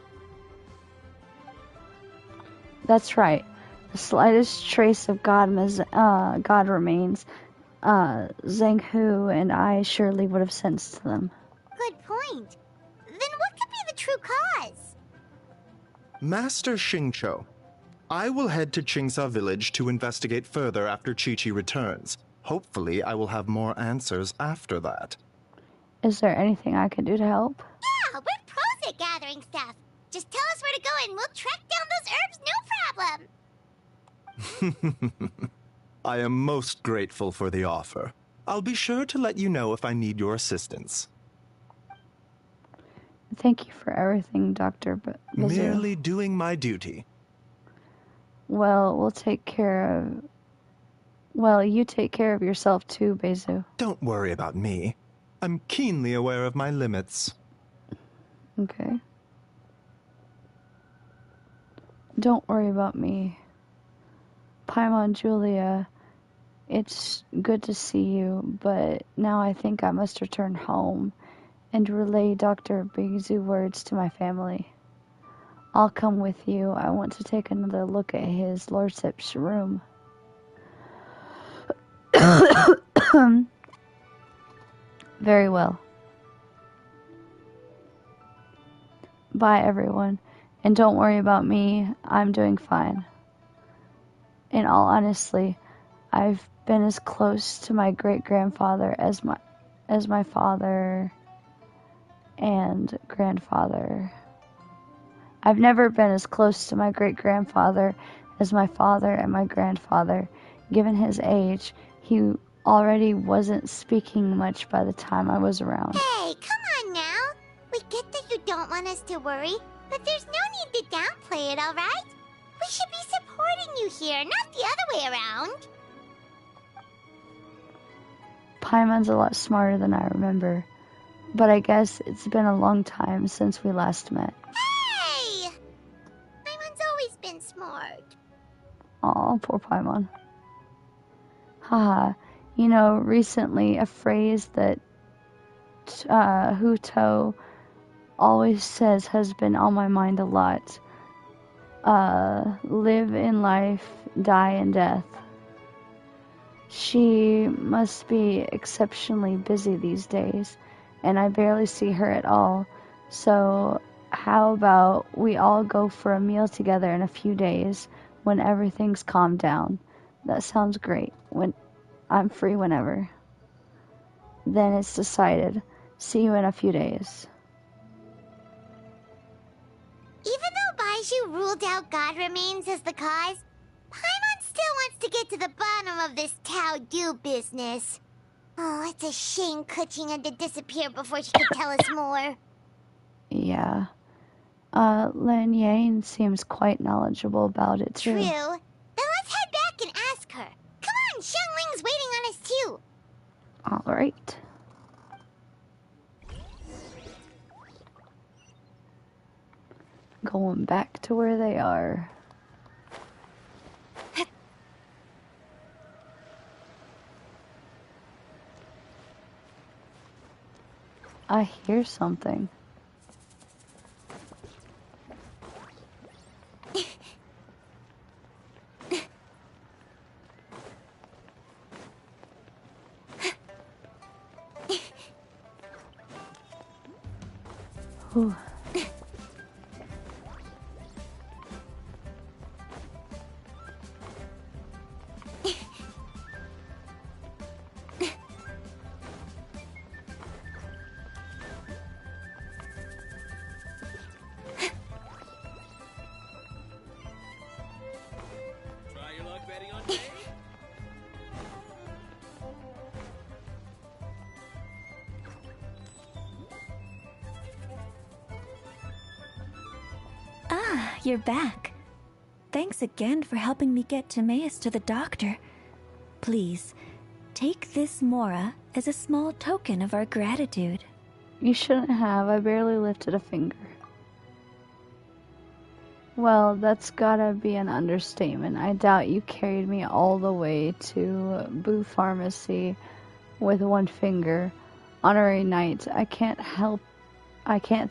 That's right. The slightest trace of god remains, Zheng Hu and I surely would have sensed them. Good point. Then what could be the true cause? Master Xingqiu, I will head to Qingsa Village to investigate further after Chi-Chi returns. Hopefully, I will have more answers after that. Is there anything I can do to help? Yeah, we're pros at gathering stuff. Just tell us where to go and we'll track down those herbs, no problem. I am most grateful for the offer. I'll be sure to let you know if I need your assistance. Thank you for everything, Dr. Bazoo. Merely doing my duty. Well, we'll take care of... Well, you take care of yourself too, Bazoo. Don't worry about me. I'm keenly aware of my limits. Okay. Don't worry about me. Paimon Julia, it's good to see you, but now I think I must return home and relay Dr. Bigzu words to my family. I'll come with you. I want to take another look at his lordship's room. Very well. Bye, everyone. And don't worry about me. I'm doing fine. In all honesty, I've been as close to my great-grandfather as my father and grandfather. I've never been as close to my great-grandfather as my father and my grandfather. Given his age, he already wasn't speaking much by the time I was around. Hey, come on now. We get that you don't want us to worry, but there's no need to downplay it, alright? We should be supporting you here, not the other way around. Paimon's a lot smarter than I remember, but I guess it's been a long time since we last met. Hey! Paimon's always been smart. Aw, poor Paimon. Haha, you know, recently a phrase that Huto always says has been on my mind a lot. Live in life, die in death. She must be exceptionally busy these days, and I barely see her at all. So how about we all go for a meal together in a few days when everything's calmed down? That sounds great. When I'm free whenever. Then it's decided. See you in a few days. Even though Baiju ruled out God remains as the cause, Paimon still wants to get to the bottom of this Tao Du business. Oh, it's a shame Kuching had to disappear before she could tell us more. Yeah. Lan Yang seems quite knowledgeable about it too. True. Then let's head back and ask her. Come on, Xiangling's waiting on us too. Alright. Going back to where they are. I hear something. Whew. You're back. Thanks again for helping me get Timaeus to the doctor. Please, take this Mora as a small token of our gratitude. You shouldn't have. I barely lifted a finger. Well, that's gotta be an understatement. I doubt you carried me all the way to Boo Pharmacy with one finger. Honorary Knight, I can't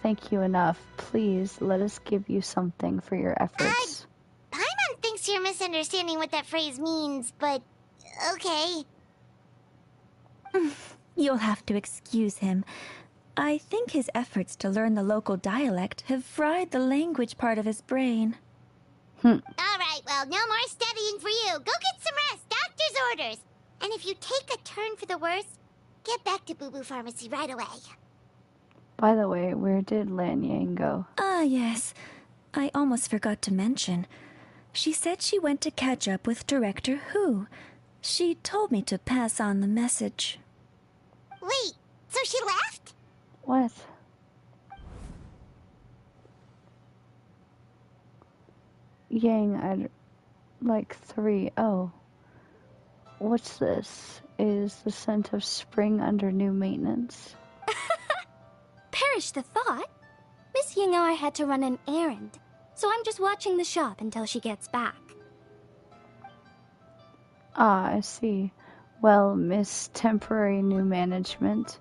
thank you enough. Please, let us give you something for your efforts. Paimon thinks you're misunderstanding what that phrase means, but okay. You'll have to excuse him. I think his efforts to learn the local dialect have fried the language part of his brain. Alright, well, no more studying for you. Go get some rest. Doctor's orders. And if you take a turn for the worse, get back to Boo Boo Pharmacy right away. By the way, where did Lan Yang go? Ah, yes. I almost forgot to mention. She said she went to catch up with Director Hu. She told me to pass on the message. Wait, so she left? What? Yang, I'd like 3. Oh. What's this? Is the scent of spring under new maintenance? Perish the thought. Miss Ying'ar had to run an errand, so I'm just watching the shop until she gets back. Ah, I see. Well, Miss Temporary New Management,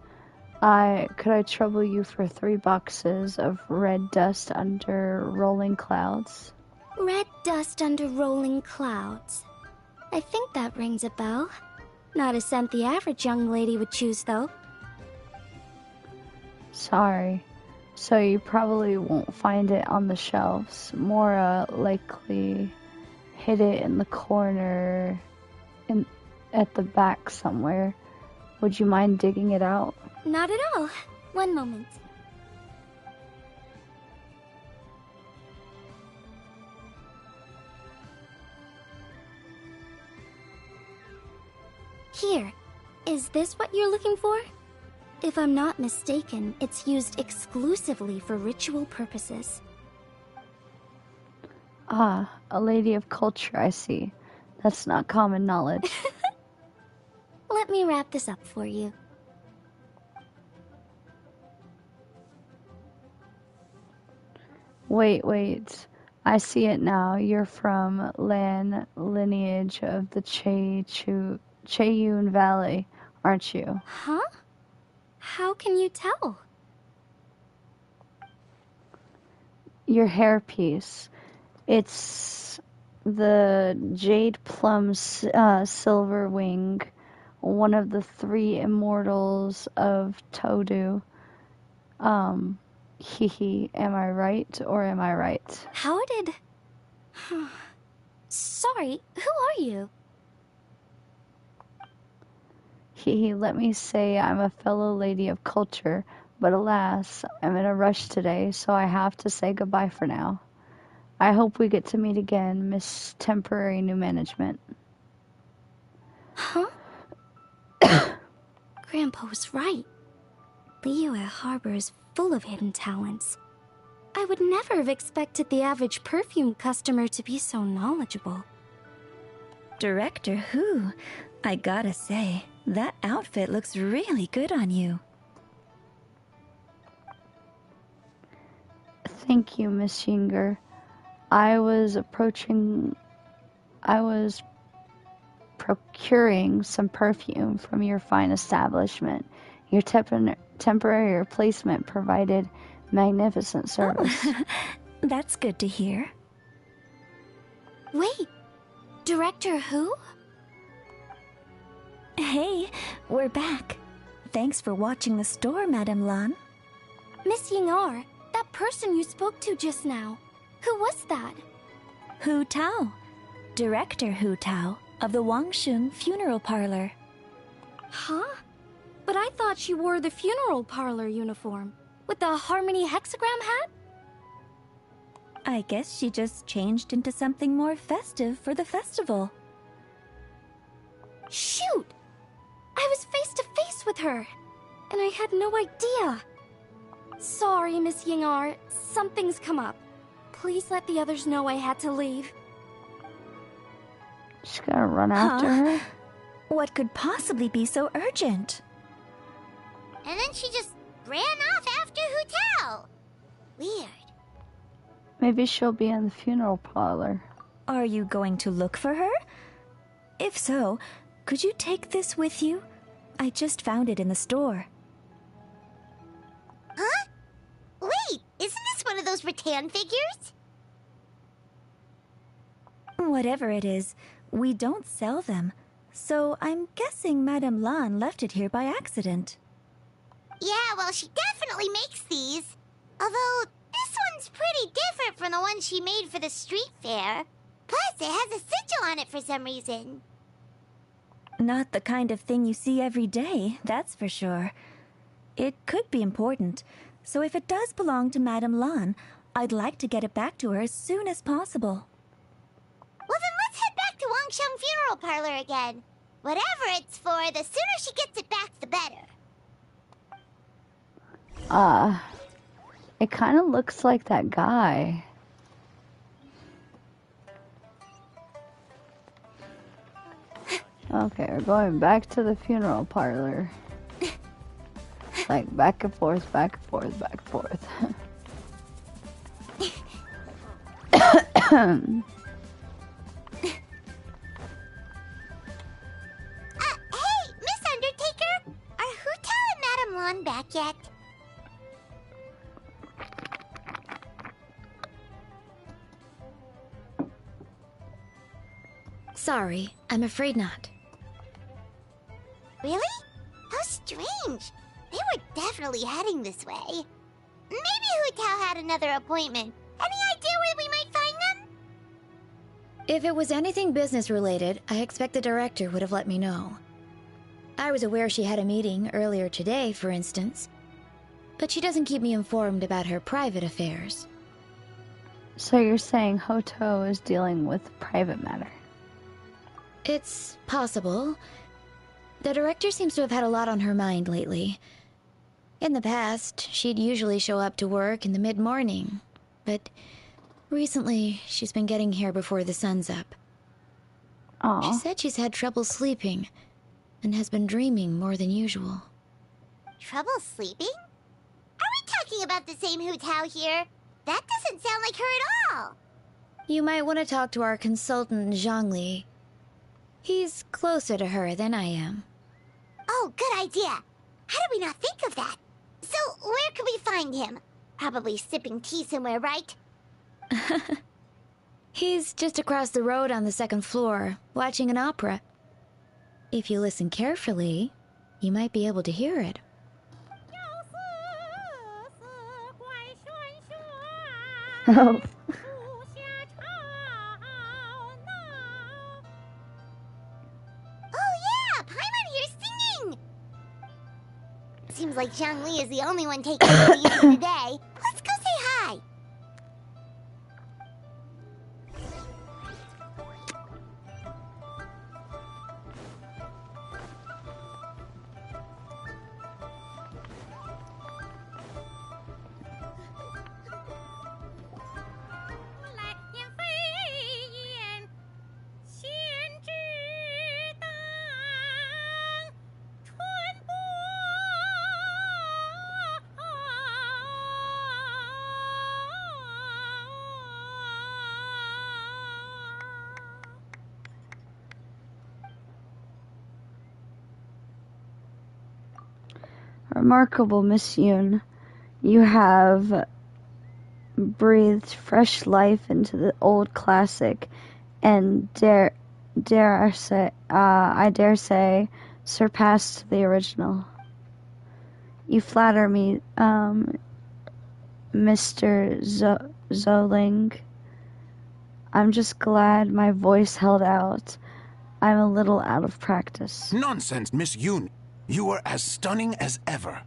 could I trouble you for 3 boxes of red dust under rolling clouds? Red dust under rolling clouds. I think that rings a bell. Not a scent the average young lady would choose, though. Sorry. So you probably won't find it on the shelves. More likely hid it in the corner at the back somewhere. Would you mind digging it out? Not at all. One moment. Here. Is this what you're looking for? If I'm not mistaken, it's used exclusively for ritual purposes. Ah, a lady of culture, I see. That's not common knowledge. Let me wrap this up for you. Wait. I see it now. You're from lineage of the Cheyun Valley, aren't you? Huh? How can you tell? Your hairpiece. It's the Jade Plum Silver Wing, one of the 3 immortals of Todo. Am I right or am I right? How did... Sorry, who are you? Let me say I'm a fellow lady of culture, but alas, I'm in a rush today, so I have to say goodbye for now. I hope we get to meet again, Miss Temporary New Management. Huh? Grandpa was right. Liyue Harbor is full of hidden talents. I would never have expected the average perfume customer to be so knowledgeable. Director Hu, I gotta say, that outfit looks really good on you. Thank you, Miss Yinger. I was procuring some perfume from your fine establishment. Your temporary replacement provided magnificent service. Oh, that's good to hear. Wait, Director Hu? Hey, we're back. Thanks for watching the store, Madame Lan. Miss Ying'ar, that person you spoke to just now, who was that? Hu Tao, Director Hu Tao of the Wangsheng Funeral Parlor. Huh? But I thought she wore the funeral parlor uniform, with the Harmony hexagram hat? I guess she just changed into something more festive for the festival. Shoot! I was face to face with her, and I had no idea. Sorry, Miss Ying'ar, something's come up. Please let the others know I had to leave. She's gonna run after her? What could possibly be so urgent? And then she just ran off after Hu Tao. Weird. Maybe she'll be in the funeral parlor. Are you going to look for her? If so, could you take this with you? I just found it in the store. Huh? Wait, isn't this one of those rattan figures? Whatever it is, we don't sell them. So I'm guessing Madame Lan left it here by accident. Yeah, well, she definitely makes these. Although, this one's pretty different from the one she made for the street fair. Plus, it has a sigil on it for some reason. Not the kind of thing you see every day, that's for sure. It could be important, so if it does belong to Madame Lan, I'd like to get it back to her as soon as possible. Well, then let's head back to Wangsheng Funeral Parlor again. Whatever it's for, the sooner she gets it back, the better. It kind of looks like that guy. Okay, we're going back to the funeral parlor. Like back and forth, back and forth, back and forth. Hey, Miss Undertaker! Are Hu Tao and Madame Lan back yet? Sorry, I'm afraid not. Really? How strange. They were definitely heading this way. Maybe Hu Tao had another appointment. Any idea where we might find them? If it was anything business related, I expect the director would have let me know. I was aware she had a meeting earlier today, for instance. But she doesn't keep me informed about her private affairs. So you're saying Hoto is dealing with private matter? It's possible. The director seems to have had a lot on her mind lately. In the past, she'd usually show up to work in the mid-morning, but recently she's been getting here before the sun's up. Aww. She said she's had trouble sleeping and has been dreaming more than usual. Trouble sleeping? Are we talking about the same Hu Tao here? That doesn't sound like her at all. You might want to talk to our consultant, Zhongli. He's closer to her than I am. Oh, good idea. How did we not think of that? So, where could we find him? Probably sipping tea somewhere, right? He's just across the road on the second floor, watching an opera. If you listen carefully, you might be able to hear it. Oh. Oh yeah, Paimon here's singing! Seems like Zhongli is the only one taking it easy today. Let's go say hi! Remarkable, Miss Yoon. You have breathed fresh life into the old classic, and I dare say, surpassed the original. You flatter me, Mr. Zoling. I'm just glad my voice held out. I'm a little out of practice. Nonsense, Miss Yoon. You were as stunning as ever.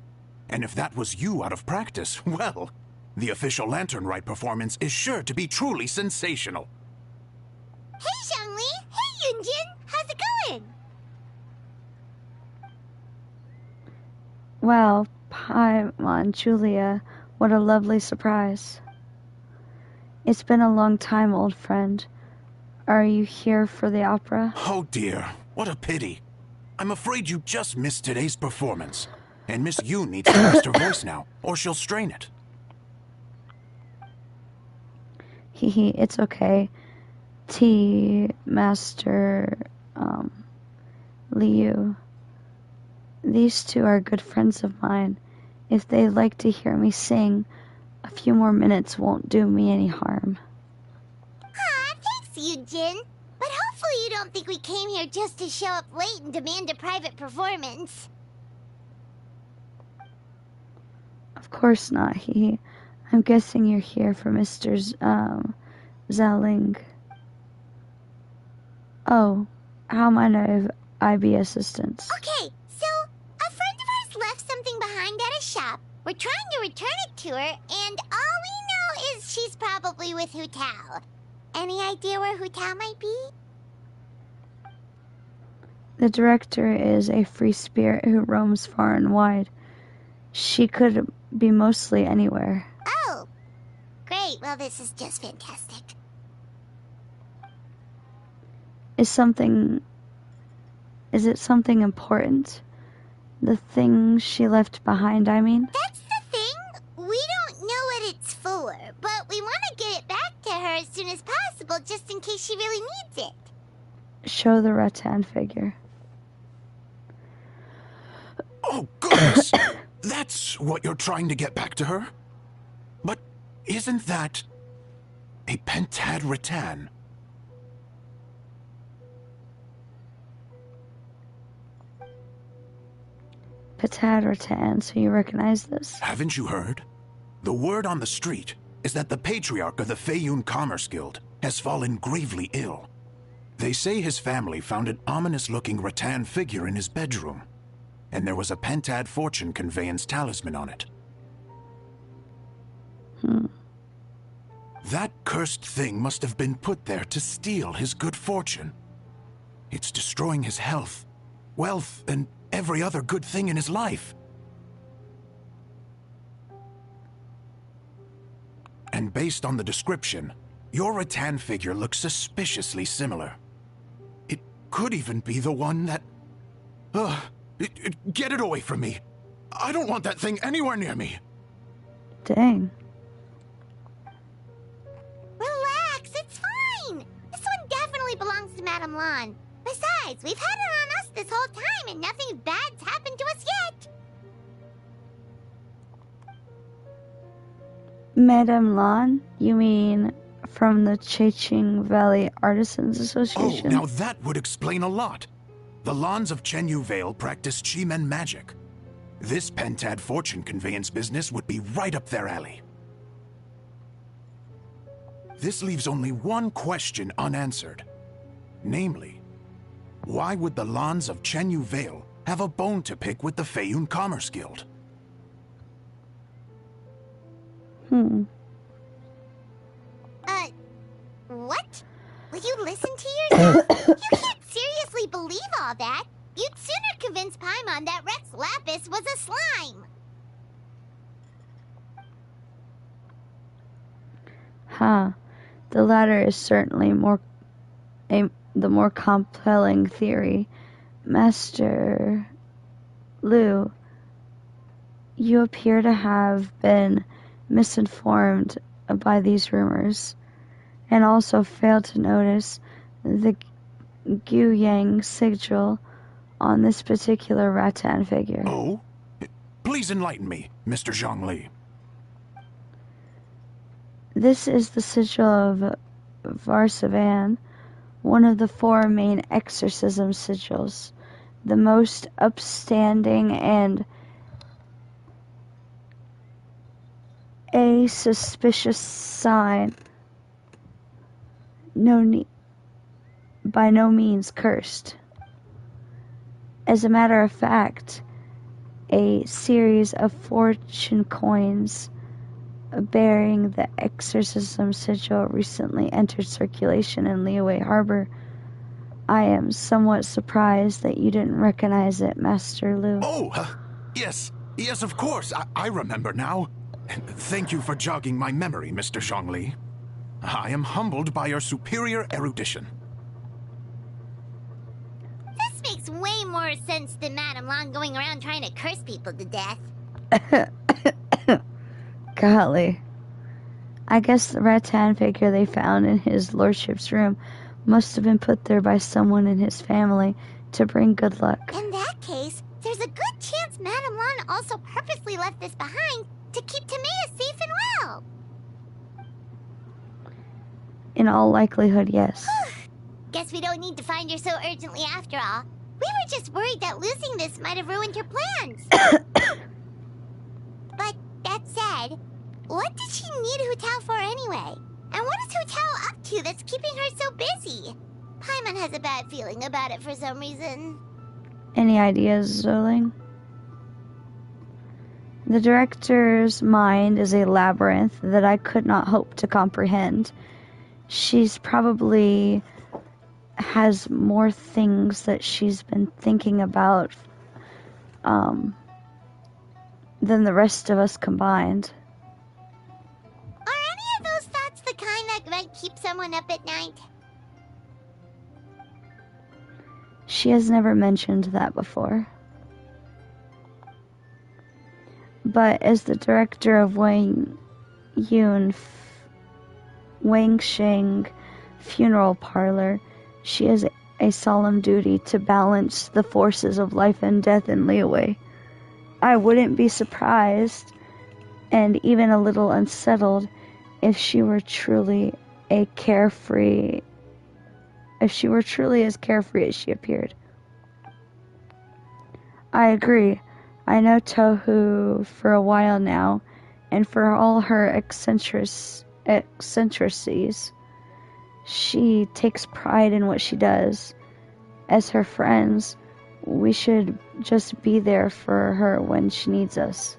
And if that was you out of practice, well, the official Lantern Rite performance is sure to be truly sensational. Hey, Zhongli! Hey, Yunjin! How's it going? Wow, Paimon, Julia, what a lovely surprise. It's been a long time, old friend. Are you here for the opera? Oh dear, what a pity. I'm afraid you just missed today's performance. And Miss Yoon needs to rest her voice now, or she'll strain it. Hee, it's okay. Master, Liu. These two are good friends of mine. If they'd like to hear me sing, a few more minutes won't do me any harm. Aw, thanks, Yunjin. But hopefully you don't think we came here just to show up late and demand a private performance. Of course not, Hee. I'm guessing you're here for Mr. Zhongli. Oh, how might I be assistance? Okay, so a friend of ours left something behind at a shop. We're trying to return it to her, and all we know guesses she's probably with Hu Tao. Any idea where Hu Tao might be? The director is a free spirit who roams far and wide. She could be mostly anywhere. Oh, great. Well, this is just fantastic. Is it something important? The thing she left behind, I mean? That's the thing. We don't know what it's for, but we want to get it back to her as soon as possible just in case she really needs it. Show the rattan figure. Oh, goodness! That's what you're trying to get back to her? But isn't that a pentad rattan? Petad rattan, so you recognize this? Haven't you heard? The word on the street is that the patriarch of the Feiyun Commerce Guild has fallen gravely ill. They say his family found an ominous-looking rattan figure in his bedroom, and there was a pentad fortune conveyance talisman on it. That cursed thing must have been put there to steal his good fortune. It's destroying his health, wealth, and every other good thing in his life. And based on the description, your rattan figure looks suspiciously similar. It could even be the one that... get it away from me. I don't want that thing anywhere near me. Dang. Relax, it's fine. This one definitely belongs to Madame Lan. Besides, we've had it on us this whole time and nothing bad's happened to us yet. Madame Lan? You mean from the Cheching Valley Artisans Association? Oh, now that would explain a lot. The Lans of Chenyu Vale practice Chi-Men magic. This pentad fortune conveyance business would be right up their alley. This leaves only one question unanswered. Namely, why would the Lans of Chenyu Vale have a bone to pick with the Feiyun Commerce Guild? What? Will you listen to yourself? You can't seriously believe all that. You'd sooner convince Paimon that Rex Lapis was a slime. The latter is certainly the more compelling theory. Master Lu, you appear to have been misinformed by these rumors, and also failed to notice the Guiyang sigil on this particular rattan figure. Oh? Please enlighten me, Mr. Zhongli. This is the sigil of Varsavan, one of the 4 main exorcism sigils, the most upstanding and a suspicious sign, by no means cursed. As a matter of fact, a series of fortune coins bearing the exorcism sigil recently entered circulation in Liyue Harbor. I am somewhat surprised that you didn't recognize it, Master Lu. Oh, yes, of course, I remember now. Thank you for jogging my memory, Mr. Zhongli. I am humbled by your superior erudition. This makes way more sense than Madame Lan going around trying to curse people to death. Golly. I guess the rattan figure they found in his lordship's room must have been put there by someone in his family to bring good luck. In that case, there's a good chance Madame Lan also purposely left this behind to keep Timea safe and well. In all likelihood, yes. Guess we don't need to find her so urgently after all. We were just worried that losing this might have ruined her plans. But that said, what did she need Hu Tao for anyway? And what is Hu Tao up to that's keeping her so busy? Paimon has a bad feeling about it for some reason. Any ideas, Zerling? The director's mind is a labyrinth that I could not hope to comprehend. She's probably has more things that she's been thinking about than the rest of us combined. Are any of those thoughts the kind that might keep someone up at night? She has never mentioned that before. But as the director of Wangsheng Funeral Parlor, she has a solemn duty to balance the forces of life and death in Liyue. I wouldn't be surprised, and even a little unsettled, if she were truly as carefree as she appeared. I agree. I know Tohu for a while now, and for all her eccentricities, she takes pride in what she does. As her friends, we should just be there for her when she needs us.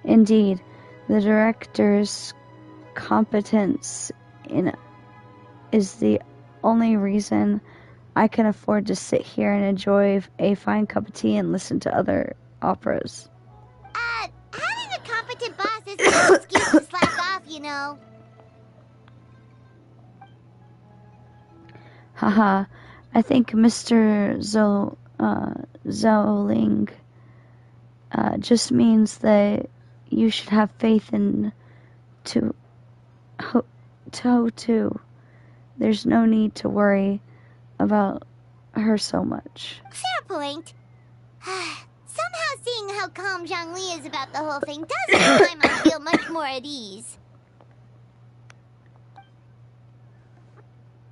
Indeed, the director's competence is the only reason I can afford to sit here and enjoy a fine cup of tea and listen to other operas. Having a competent boss isn't an excuse to slack off, you know. Haha, I think Mr. Zhouling just means that you should have faith in Tohu. There's no need to worry about her so much. Fair point. Somehow seeing how calm Zhongli is about the whole thing does make Paimon feel much more at ease.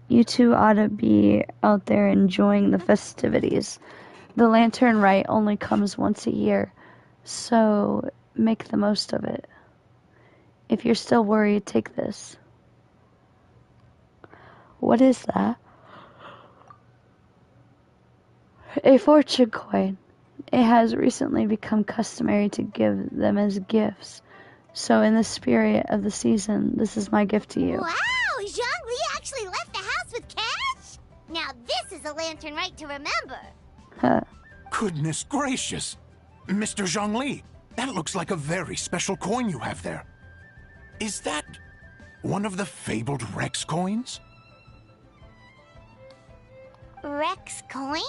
You two ought to be out there enjoying the festivities. The Lantern Rite only comes once a year, so make the most of it. If you're still worried, take this. What is that? A fortune coin. It has recently become customary to give them as gifts. So in the spirit of the season, this is my gift to you. Wow! Zhongli actually left the house with cash? Now this is a Lantern Rite to remember. Huh. Goodness gracious! Mr. Zhongli, that looks like a very special coin you have there. Is that one of the fabled Rex coins? Rex coin?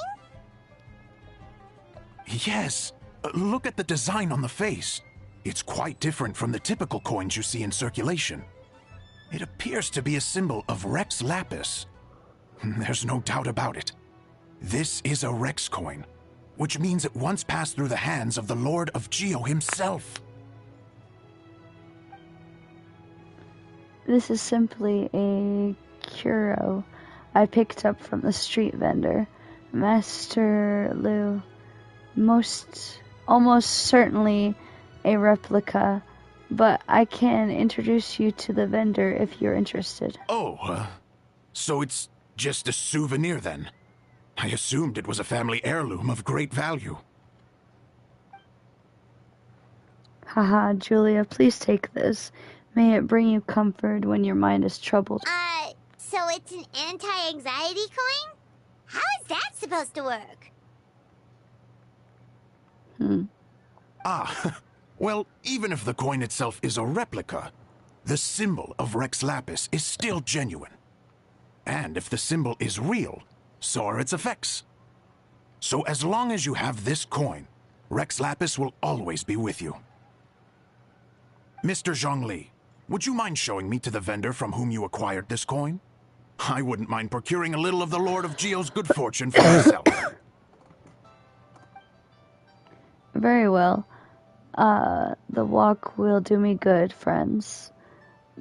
Yes. Look at the design on the face. It's quite different from the typical coins you see in circulation. It appears to be a symbol of Rex Lapis. There's no doubt about it. This is a Rex coin, which means it once passed through the hands of the Lord of Geo himself. This is simply a curio I picked up from the street vendor, Master Liu. Almost certainly a replica, but I can introduce you to the vendor if you're interested. Oh, so it's just a souvenir then? I assumed it was a family heirloom of great value. Haha, Julia, please take this. May it bring you comfort when your mind is troubled. So it's an anti-anxiety coin? How is that supposed to work? Well, even if the coin itself is a replica, the symbol of Rex Lapis is still genuine. And if the symbol is real, so are its effects. So as long as you have this coin, Rex Lapis will always be with you. Mr. Zhongli, would you mind showing me to the vendor from whom you acquired this coin? I wouldn't mind procuring a little of the Lord of Geo's good fortune for myself. Very well. The walk will do me good, friends.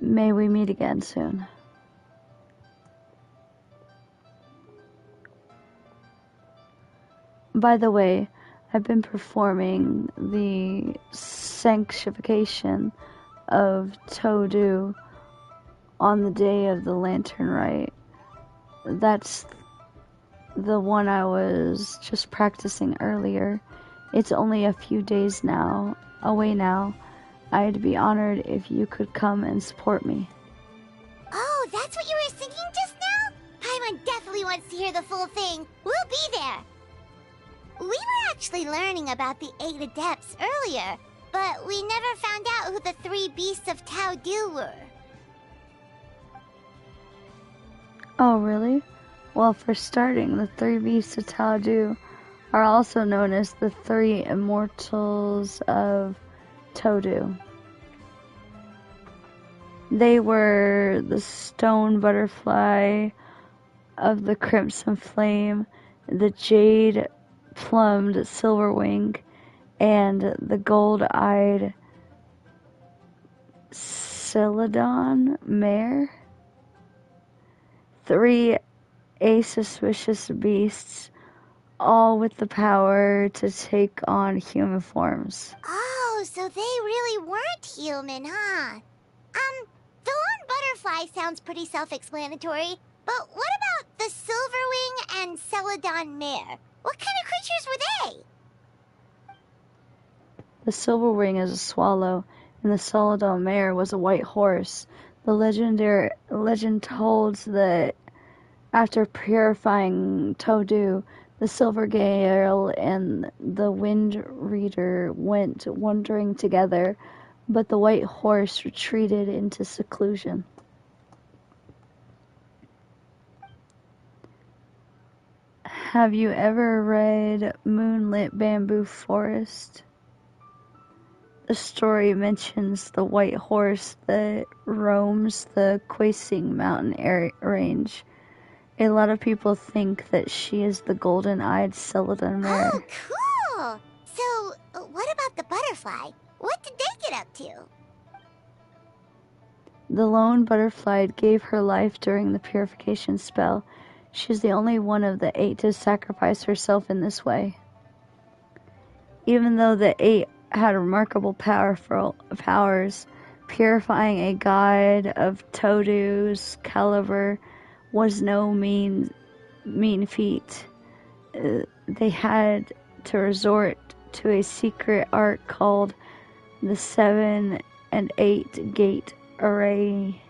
May we meet again soon. By the way, I've been performing the sanctification of Todu on the day of the Lantern Rite. That's the one I was just practicing earlier. It's only a few days away now. I'd be honored if you could come and support me. Oh, that's what you were singing just now? Paimon definitely wants to hear the full thing. We'll be there. We were actually learning about the 8 Adepts earlier, but we never found out who the 3 Beasts of Tao Du were. Oh, really? Well, for starting, the 3 Beasts of Tao Du are also known as the 3 Immortals of Todu. They were the Stone Butterfly of the Crimson Flame, the Jade-plumed Silverwing, and the Gold-eyed Celadon Mare. 3 auspicious beasts, all with the power to take on human forms. Oh, so they really weren't human, huh? The Lone Butterfly sounds pretty self-explanatory, but what about the Silverwing and Celadon Mare? What kind of creatures were they? The Silverwing is a swallow, and the Celadon Mare was a white horse. The legend holds that after purifying Todu, the Silver Gale and the Wind Reader went wandering together, but the white horse retreated into seclusion. Have you ever read Moonlit Bamboo Forest? The story mentions the white horse that roams the Kwesing mountain range. A lot of people think that she is the golden-eyed Celadon Mare. Oh, cool! So, what about the butterfly? What did they get up to? The lone butterfly gave her life during the purification spell. She is the only one of the 8 to sacrifice herself in this way. Even though the 8 had remarkable powers, purifying a god of Todu's caliber was no mean feat. They had to resort to a secret art called the 7 and 8 Gate Array.